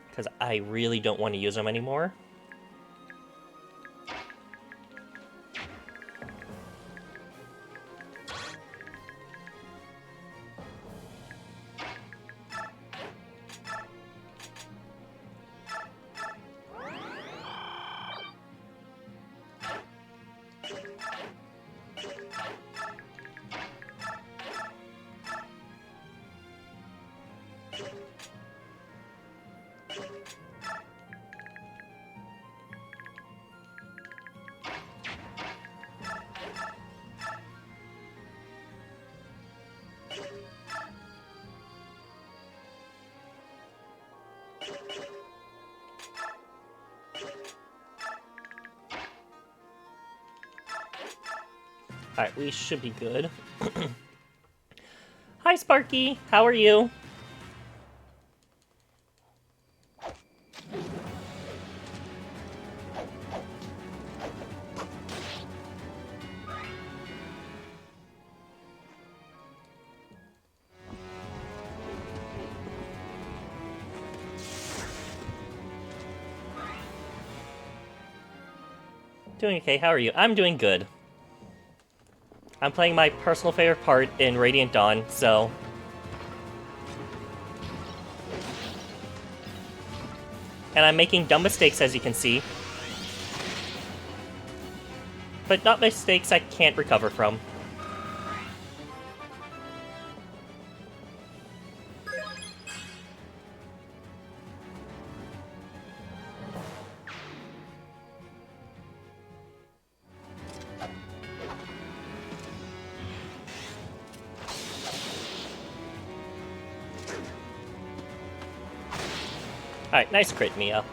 Because I really don't want to use them anymore. Alright, we should be good. Hi, Sparky! How are you? Doing okay, how are you? I'm doing good. I'm playing my personal favorite part in Radiant Dawn, so... And I'm making dumb mistakes, as you can see. But not mistakes I can't recover from. Alright, nice crit, Mia.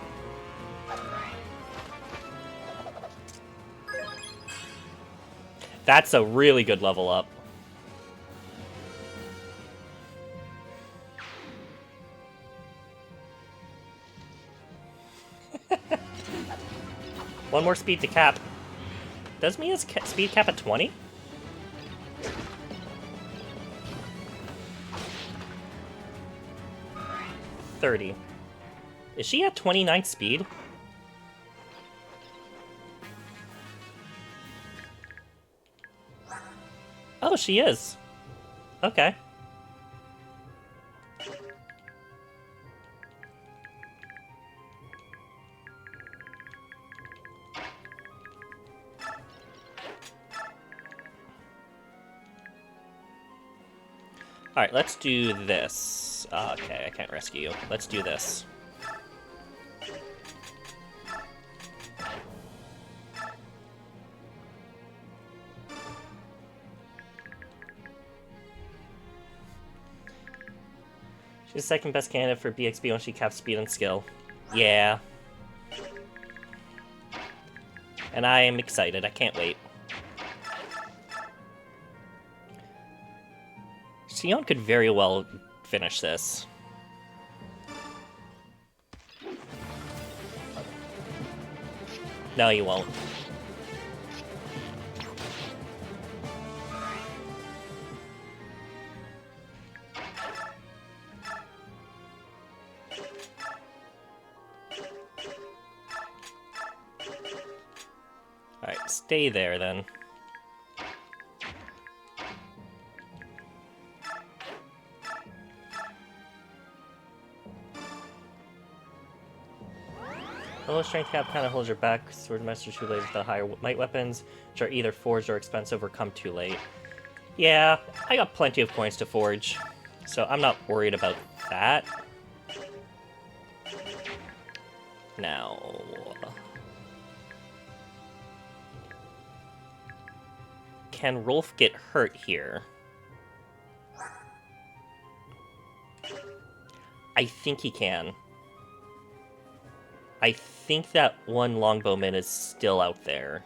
That's a really good level up. One more speed to cap. Does Mia's speed cap at 20? $30. Is she at 29 speed? Oh, she is. Okay. Alright, let's do this. Okay, I can't rescue you. Let's do this. She's the second best candidate for BXB when she caps speed and skill. Yeah. And I am excited. I can't wait. Sion could very well finish this. No, you won't. Alright, stay there then. The low strength cap kind of holds your back. Sword Master Two Blades with the higher might weapons, which are either forged or expensive or come too late. Yeah, I got plenty of coins to forge, so I'm not worried about that. Now... Can Rolf get hurt here? I think he can. I think that one longbowman is still out there.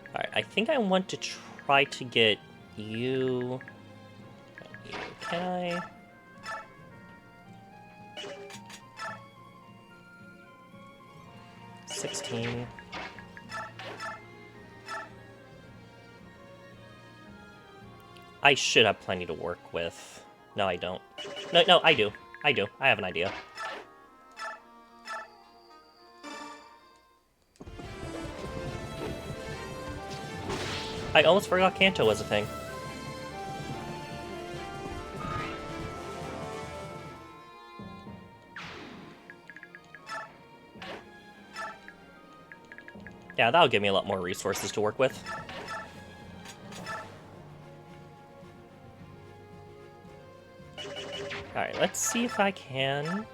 Alright, I think I want to try to get you... Can I? $16. I should have plenty to work with. No, I don't. No, I do. I do. I have an idea. I almost forgot Kanto was a thing. Yeah, that'll give me a lot more resources to work with. Alright, let's see if I can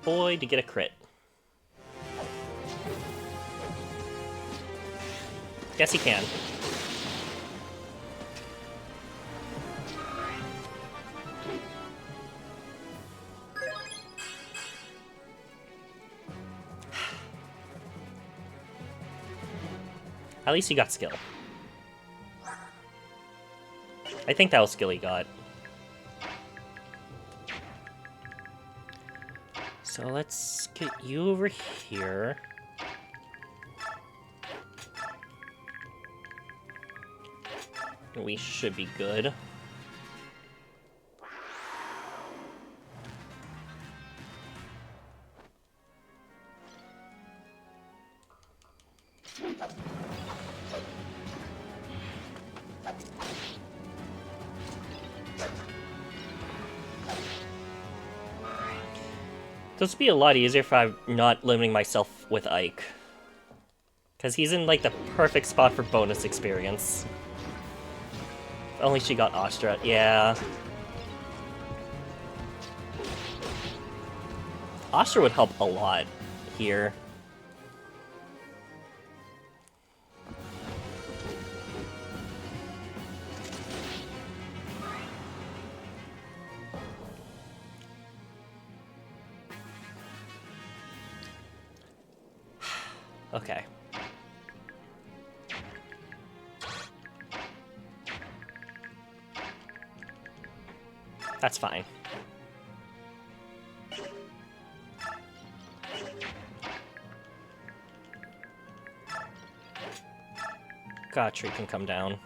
Boyd to get a crit. Yes, he can. At least he got skill. I think that was skill he got. So let's get you over here. We should be good. This would be a lot easier if I'm not limiting myself with Ike. Because he's in, like, the perfect spot for bonus experience. If only she got Astra. Yeah. Astra would help a lot here. Okay. That's fine. Gotcha, can come down.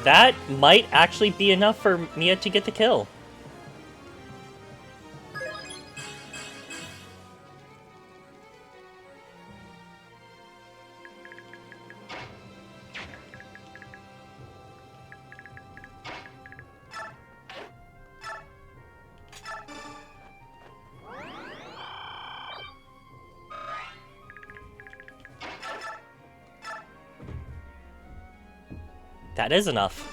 That might actually be enough for Mia to get the kill. That is enough.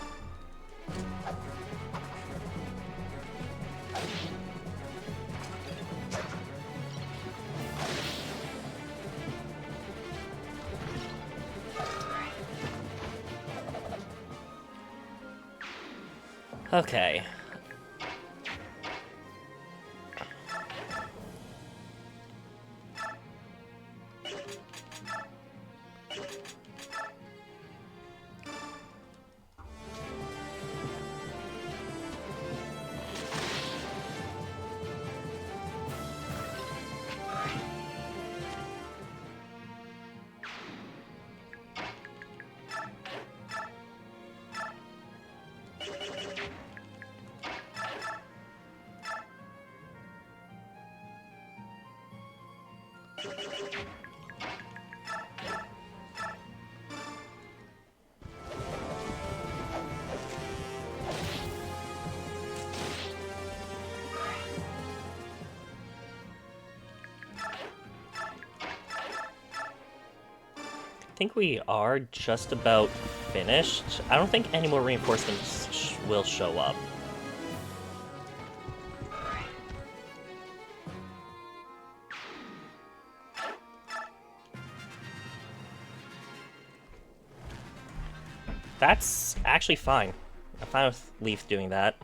Okay. I think we are just about finished. I don't think any more reinforcements will show up. That's actually fine. I'm fine with Leaf doing that.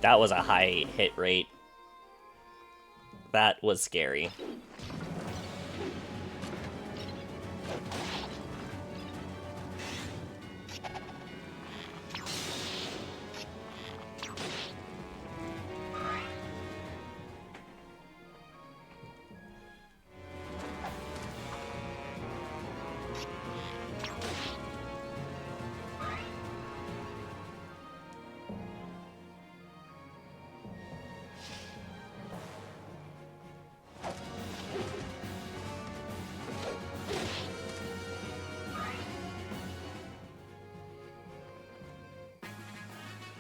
That was a high hit rate. That was scary.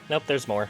Nope, there's more.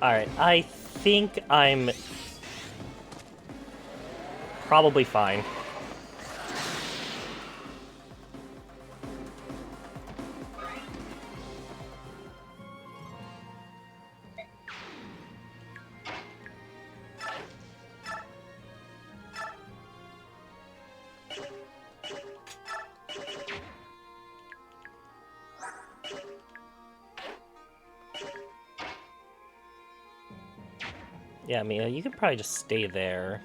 Alright, I think I'm probably fine. Yeah, Mia, you could probably just stay there.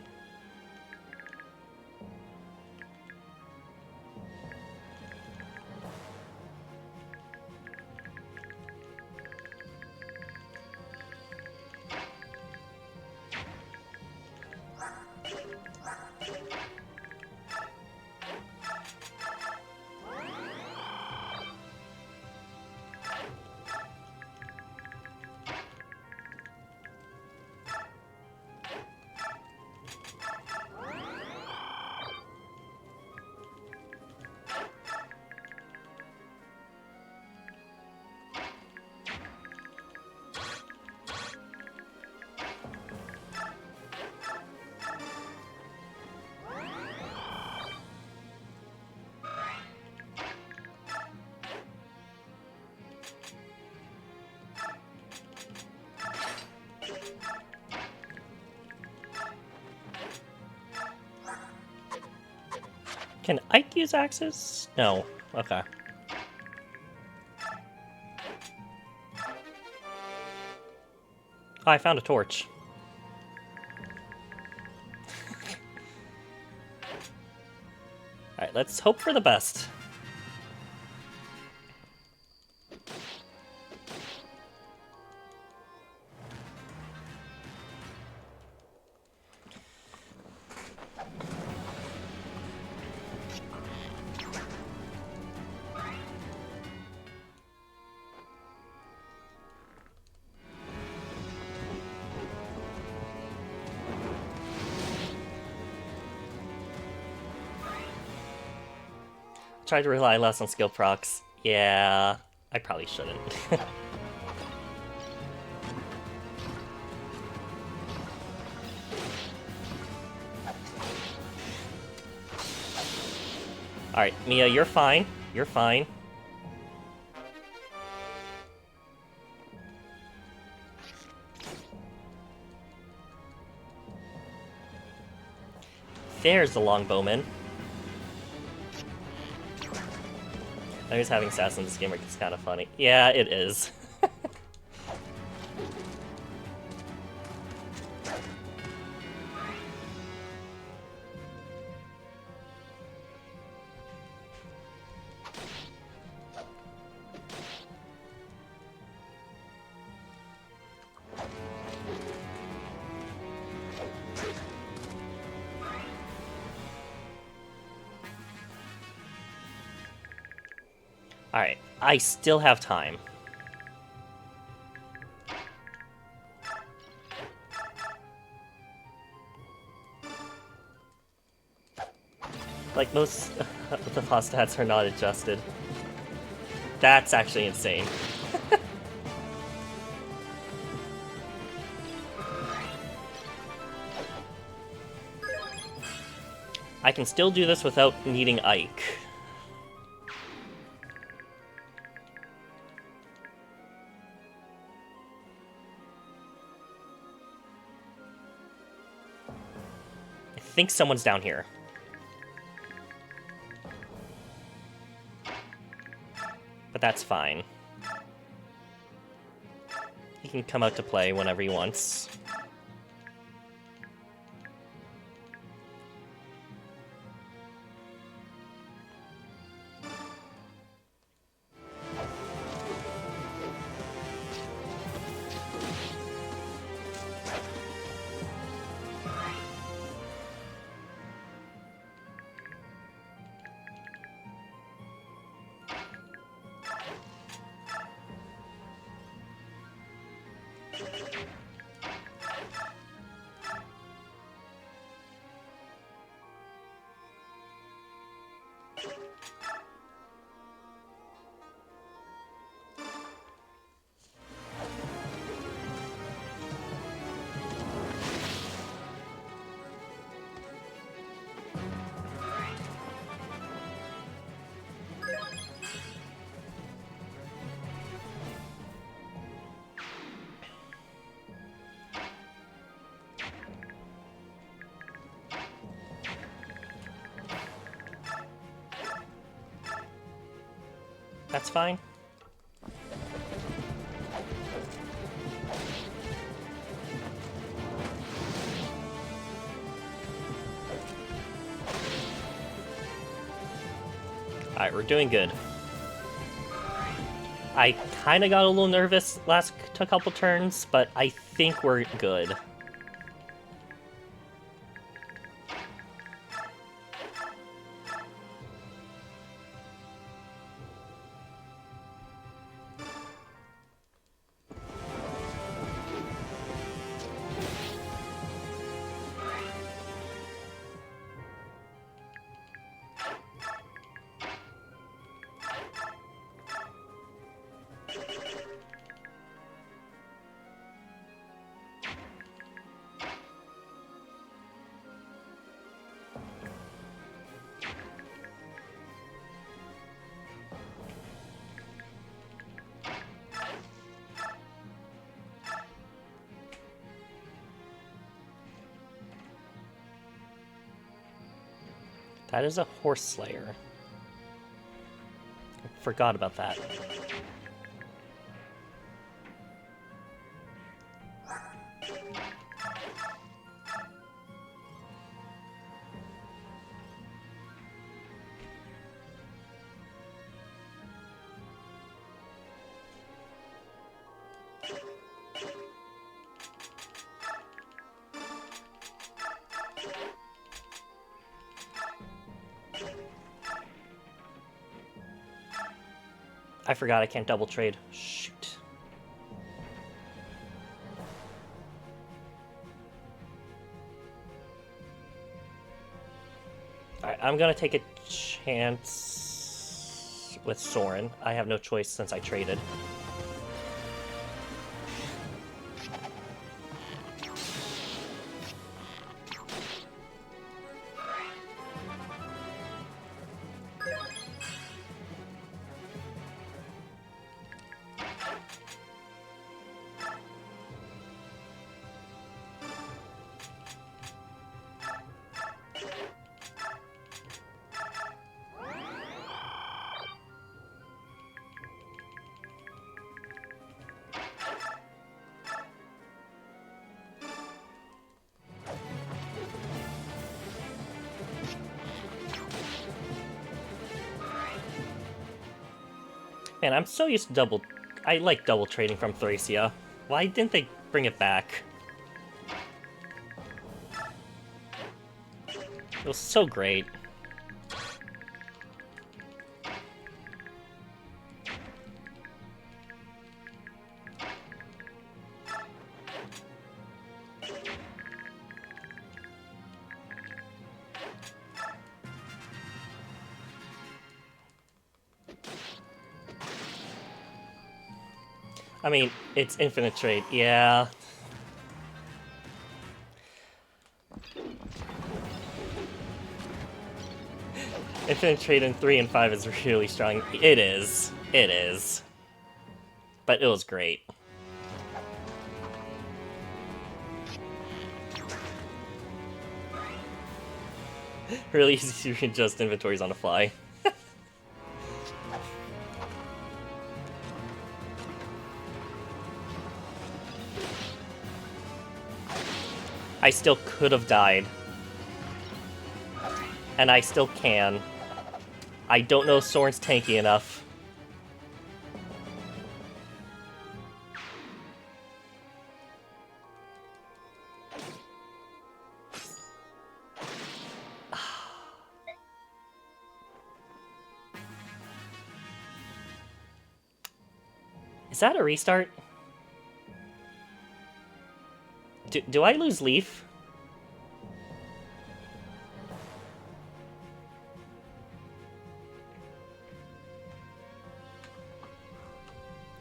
Can Ike use axes? No. Okay. Oh, I found a torch. Alright, let's hope for the best. Try to rely less on skill procs. Yeah, I probably shouldn't. Alright, Mia, you're fine. You're fine. There's the longbowman. I was having sass in this game, it's kind of funny. Yeah, it is. Alright, I still have time. Like, most of the boss stats are not adjusted. That's actually insane. I can still do this without needing Ike. I think someone's down here. But that's fine. He can come out to play whenever he wants. That's fine. Alright, we're doing good. I kinda got a little nervous last couple turns, but I think we're good. That is a horse slayer. I forgot about that. I forgot I can't double trade. Shoot. Alright, I'm gonna take a chance with Soren. I have no choice since I traded. Man, I'm so used to double... I like double trading from Thracia. Why didn't they bring it back? It was so great. I mean, it's infinite trade, yeah. Infinite trade in 3 and 5 is really strong. It is. It is. But it was great. Really easy to adjust inventories on the fly. I still could have died. And I still can. I don't know if Soren's tanky enough. Is that a restart? Do I lose Leaf?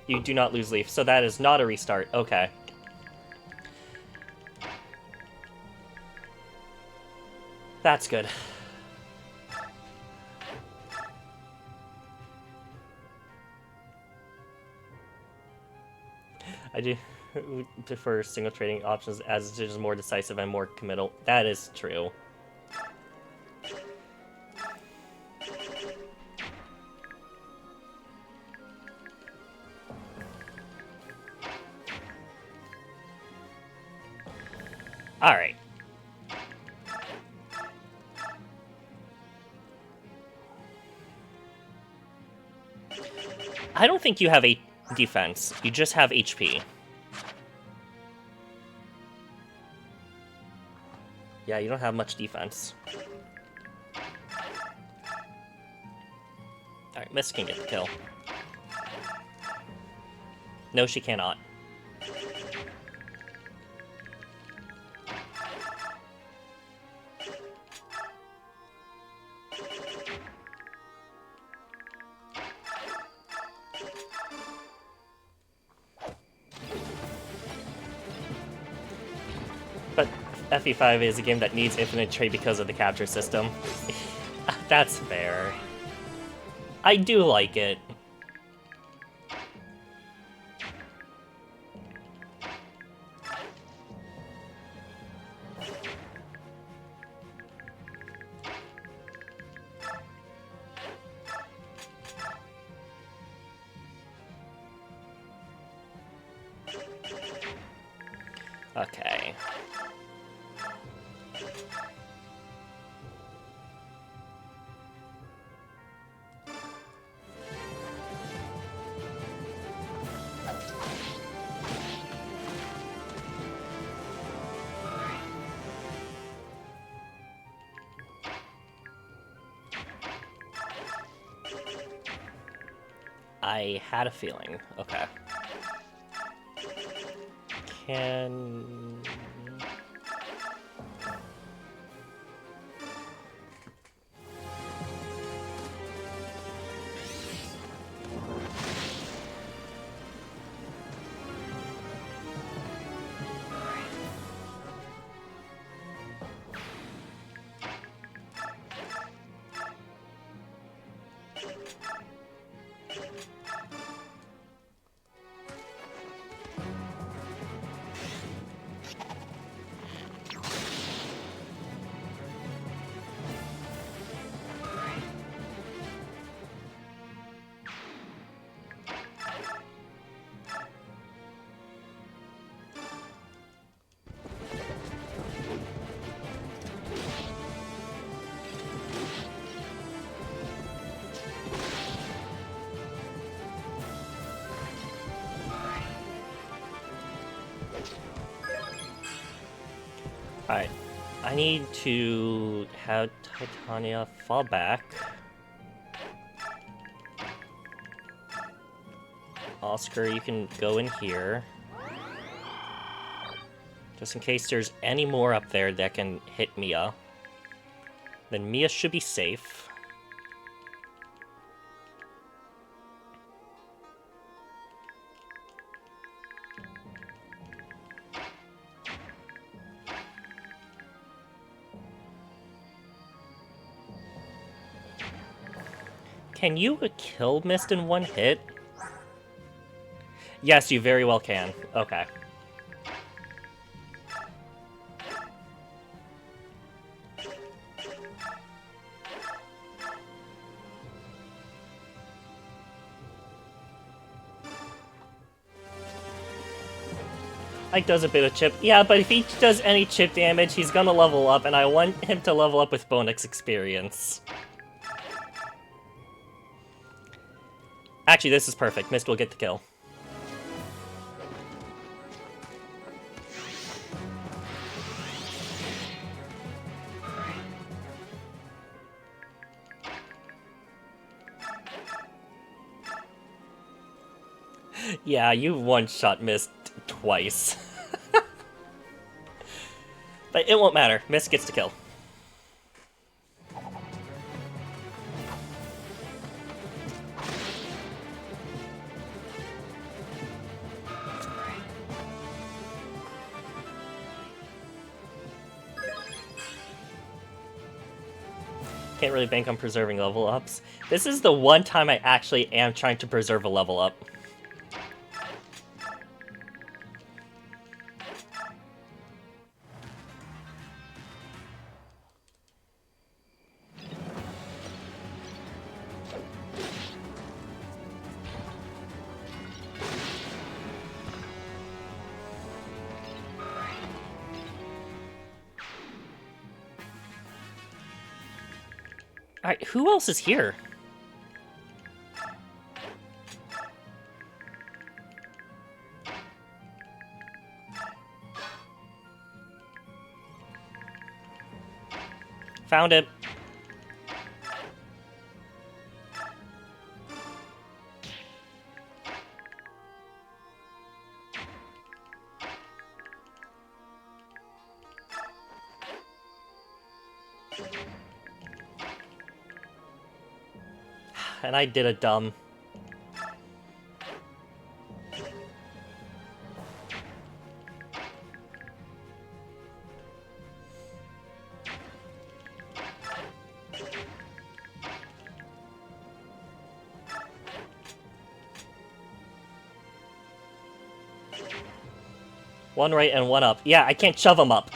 You do not lose Leaf, so that is not a restart. Okay. That's good. I do prefer single trading options as it is more decisive and more committal. That is true. Alright. I don't think you have a defense. You just have HP. Yeah, you don't have much defense. Alright, Miss can get the kill. No, she cannot. But FE5 is a game that needs infinite trade because of the capture system. That's fair. I do like it. Okay. I had a feeling. Okay. Can... Alright. I need to have Titania fall back. Oscar, you can go in here. Just in case there's any more up there that can hit Mia. Then Mia should be safe. Can you kill Mist in one hit? Yes, you very well can. Okay. Ike does a bit of chip. Yeah, but if he does any chip damage, he's gonna level up, and I want him to level up with bonus experience. Actually, this is perfect. Mist will get the kill. Yeah, you one-shot Mist twice. But it won't matter. Mist gets the kill. Can't really bank on preserving level ups. This is the one time I actually am trying to preserve a level up. Alright, who else is here? Found it. And I did a dumb. One right and one up. Yeah, I can't shove them up.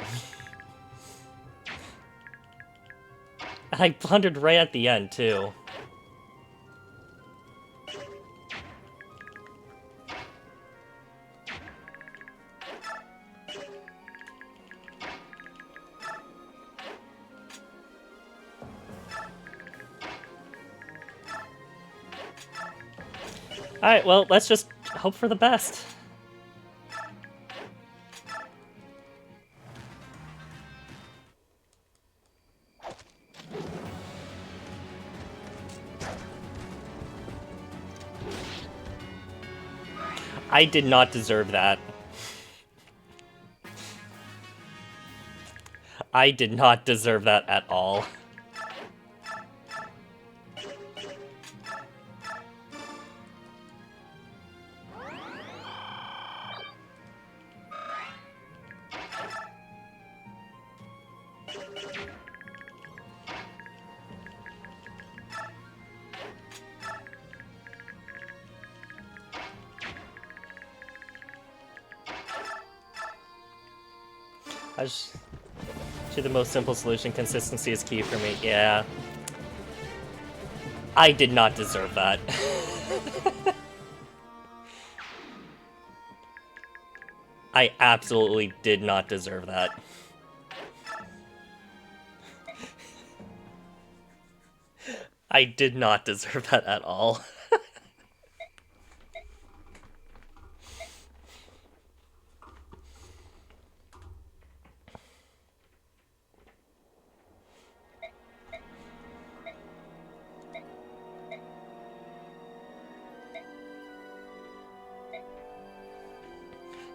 And I blundered right at the end, too. Alright, well, let's just hope for the best. I did not deserve that. I did not deserve that at all. To the most simple solution, consistency is key for me. Yeah. I did not deserve that. I absolutely did not deserve that. I did not deserve that at all.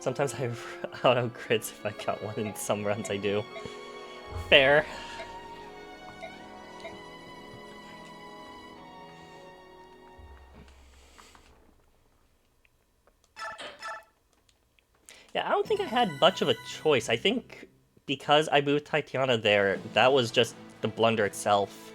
Sometimes I run out of grids if I got one, in some runs I do. Fair. Yeah, I don't think I had much of a choice. I think because I moved Tatiana there, that was just the blunder itself.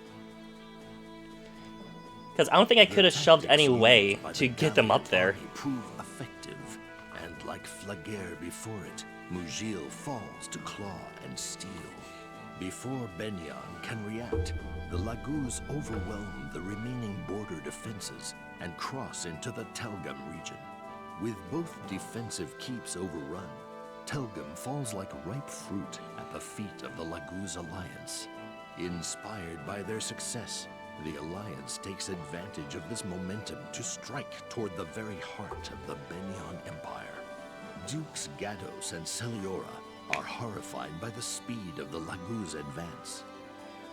Because I don't think I The could have shoved tactics any way used by to the get them up Galliard there. army prove effective, and like Flaguer before it, Mugil falls to claw and steal. Before Benyan can react, the Laguz overwhelm the remaining border defenses and cross into the Telgum region. With both defensive keeps overrun, Telgum falls like ripe fruit at the feet of the Laguz alliance. Inspired by their success, the alliance takes advantage of this momentum to strike toward the very heart of the Benyan Empire. Dukes Gatos and Celiora are horrified by the speed of the Laguz advance.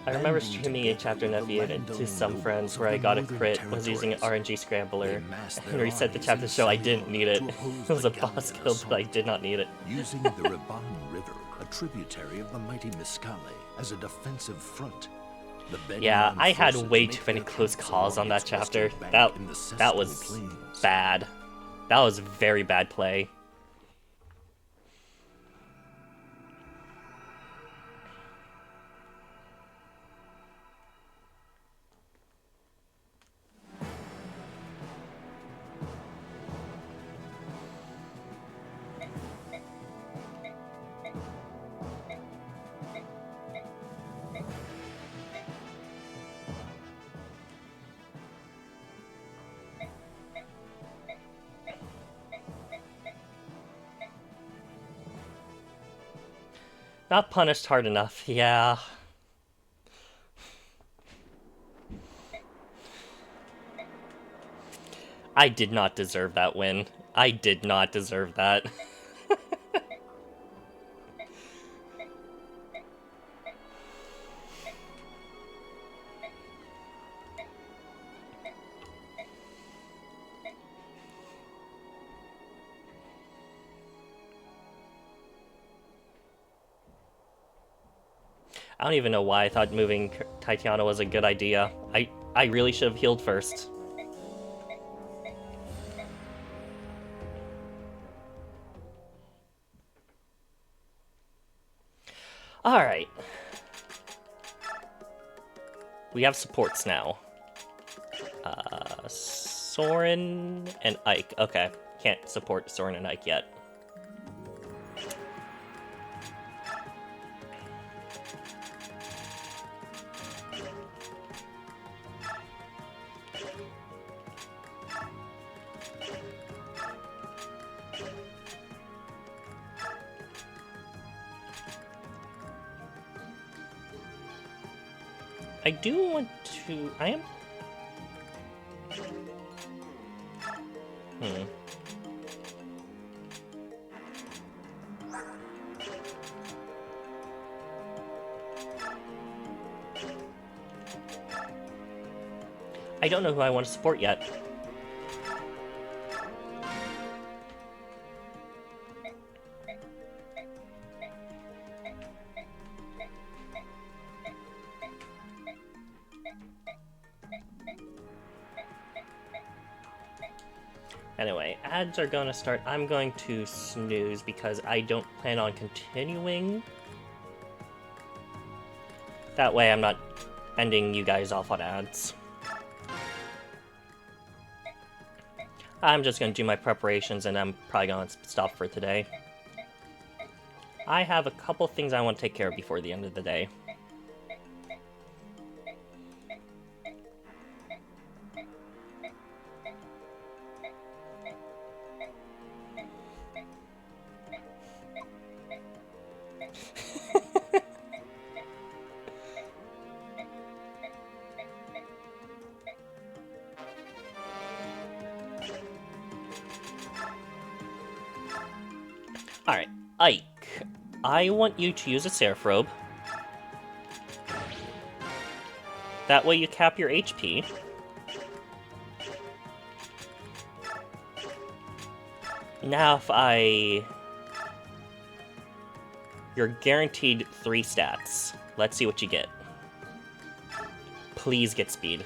I remember Banding streaming a together chapter with the Nephew to landowning some friends nobles where of I the got a northern crit, was using an territories, RNG scrambler, they massed and their reset the armies chapter in show I didn't Celiora need it. to oppose It was the a boss Galliard kill, but I assault. did not need it. Using the Riban River, a tributary of the mighty Miscale, as a defensive front. The Yeah, Benyan I had forces way make too many their close camps calls along on that its western chapter. bank That in the that Cestal was Plains. bad. That was very bad play. Not punished hard enough, yeah. I did not deserve that win. I did not deserve that. I don't even know why I thought moving Titiana was a good idea. I really should have healed first. Alright. We have supports now. Soren and Ike. Okay, can't support Soren and Ike yet. I do want to... I am... I don't know who I want to support yet. Anyway, ads are gonna start. I'm going to snooze because I don't plan on continuing. That way I'm not ending you guys off on ads. I'm just gonna do my preparations and I'm probably gonna stop for today. I have a couple things I want to take care of before the end of the day. Alright, Ike. I want you to use a Seraph Robe. That way you cap your HP. Now if I... You're guaranteed 3 stats. Let's see what you get. Please get speed.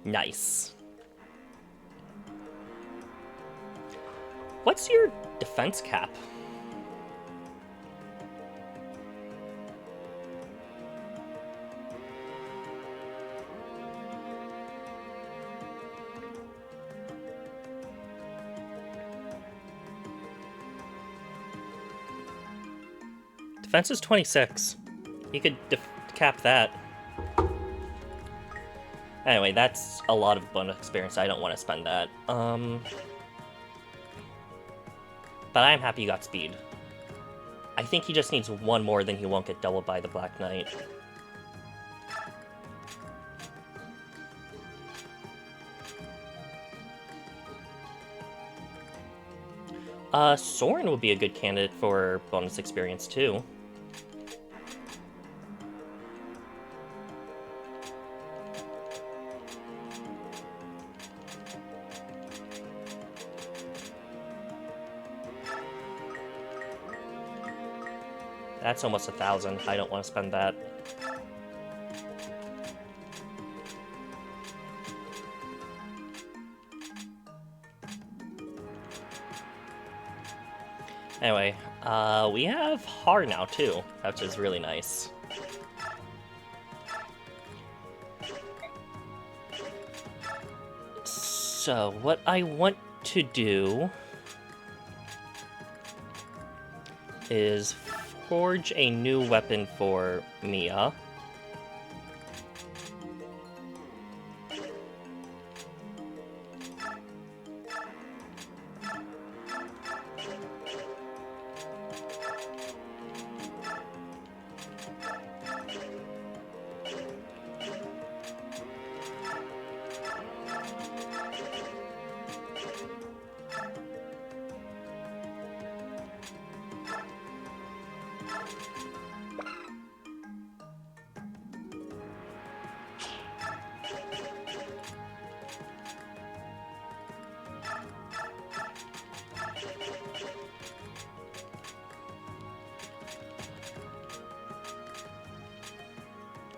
Nice. What's your defense cap? Defense is 26. You could cap that. Anyway, that's a lot of bonus experience. I don't want to spend that. But I'm happy you got speed. I think he just needs one more, then he won't get doubled by the Black Knight. Soren would be a good candidate for bonus experience, too. That's almost 1,000. I don't want to spend that. Anyway, we have Har now, too, which is really nice. So, what I want to do is forge a new weapon for Mia.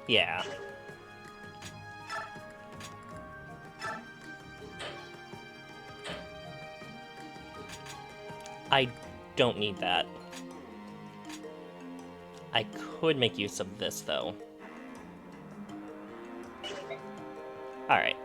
Yeah. I don't need that. I could make use of this, though. Alright,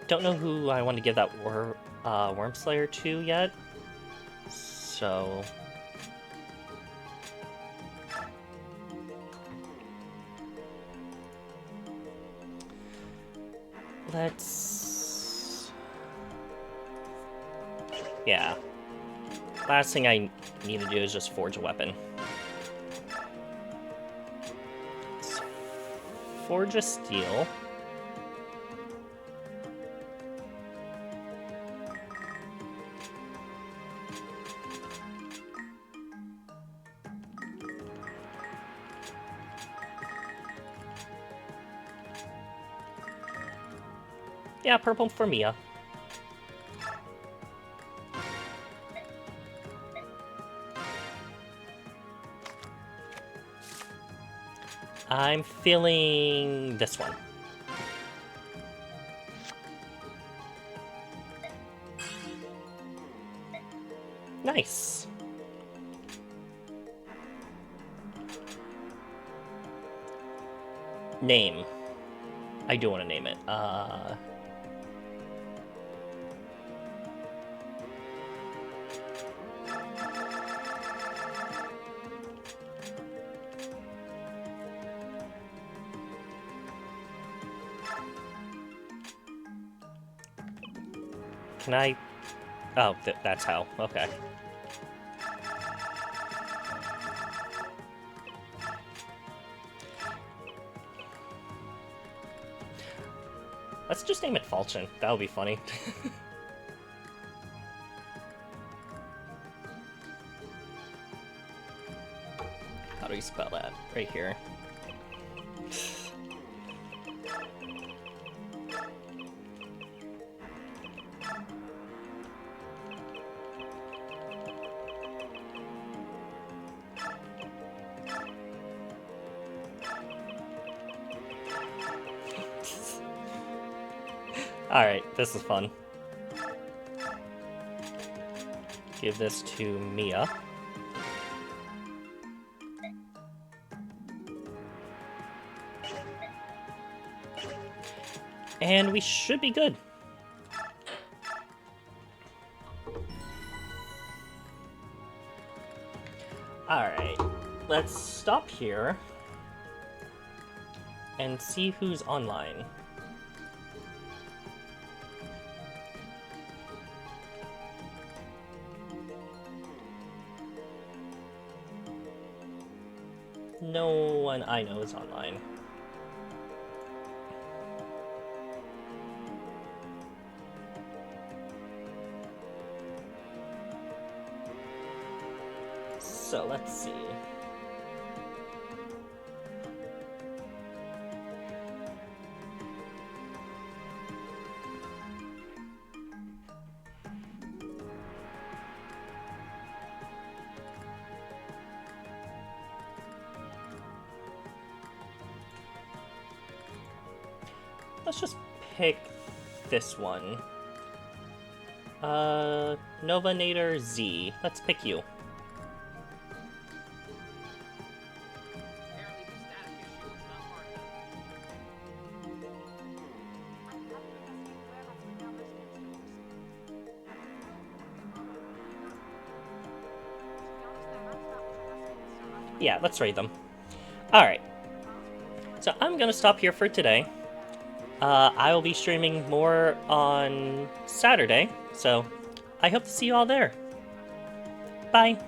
don't know who I want to give that Worm Slayer to yet, so... Let's... Yeah. Last thing I need to do is just forge a weapon. Let's forge a steel. Yeah, purple for Mia. I'm feeling this one. Nice. Name. I do want to name it. Can I... Oh, that's how. Okay. Let's just name it Falchion. That would be funny. How do you spell that? Right here. Alright, this is fun. Give this to Mia. And we should be good. Alright, let's stop here and see who's online. No one I know is online. So let's see. Let's just pick this one. Novanator Z. Let's pick you. Yeah, let's raid them. Alright. So I'm gonna stop here for today. I will be streaming more on Saturday, so I hope to see you all there. Bye!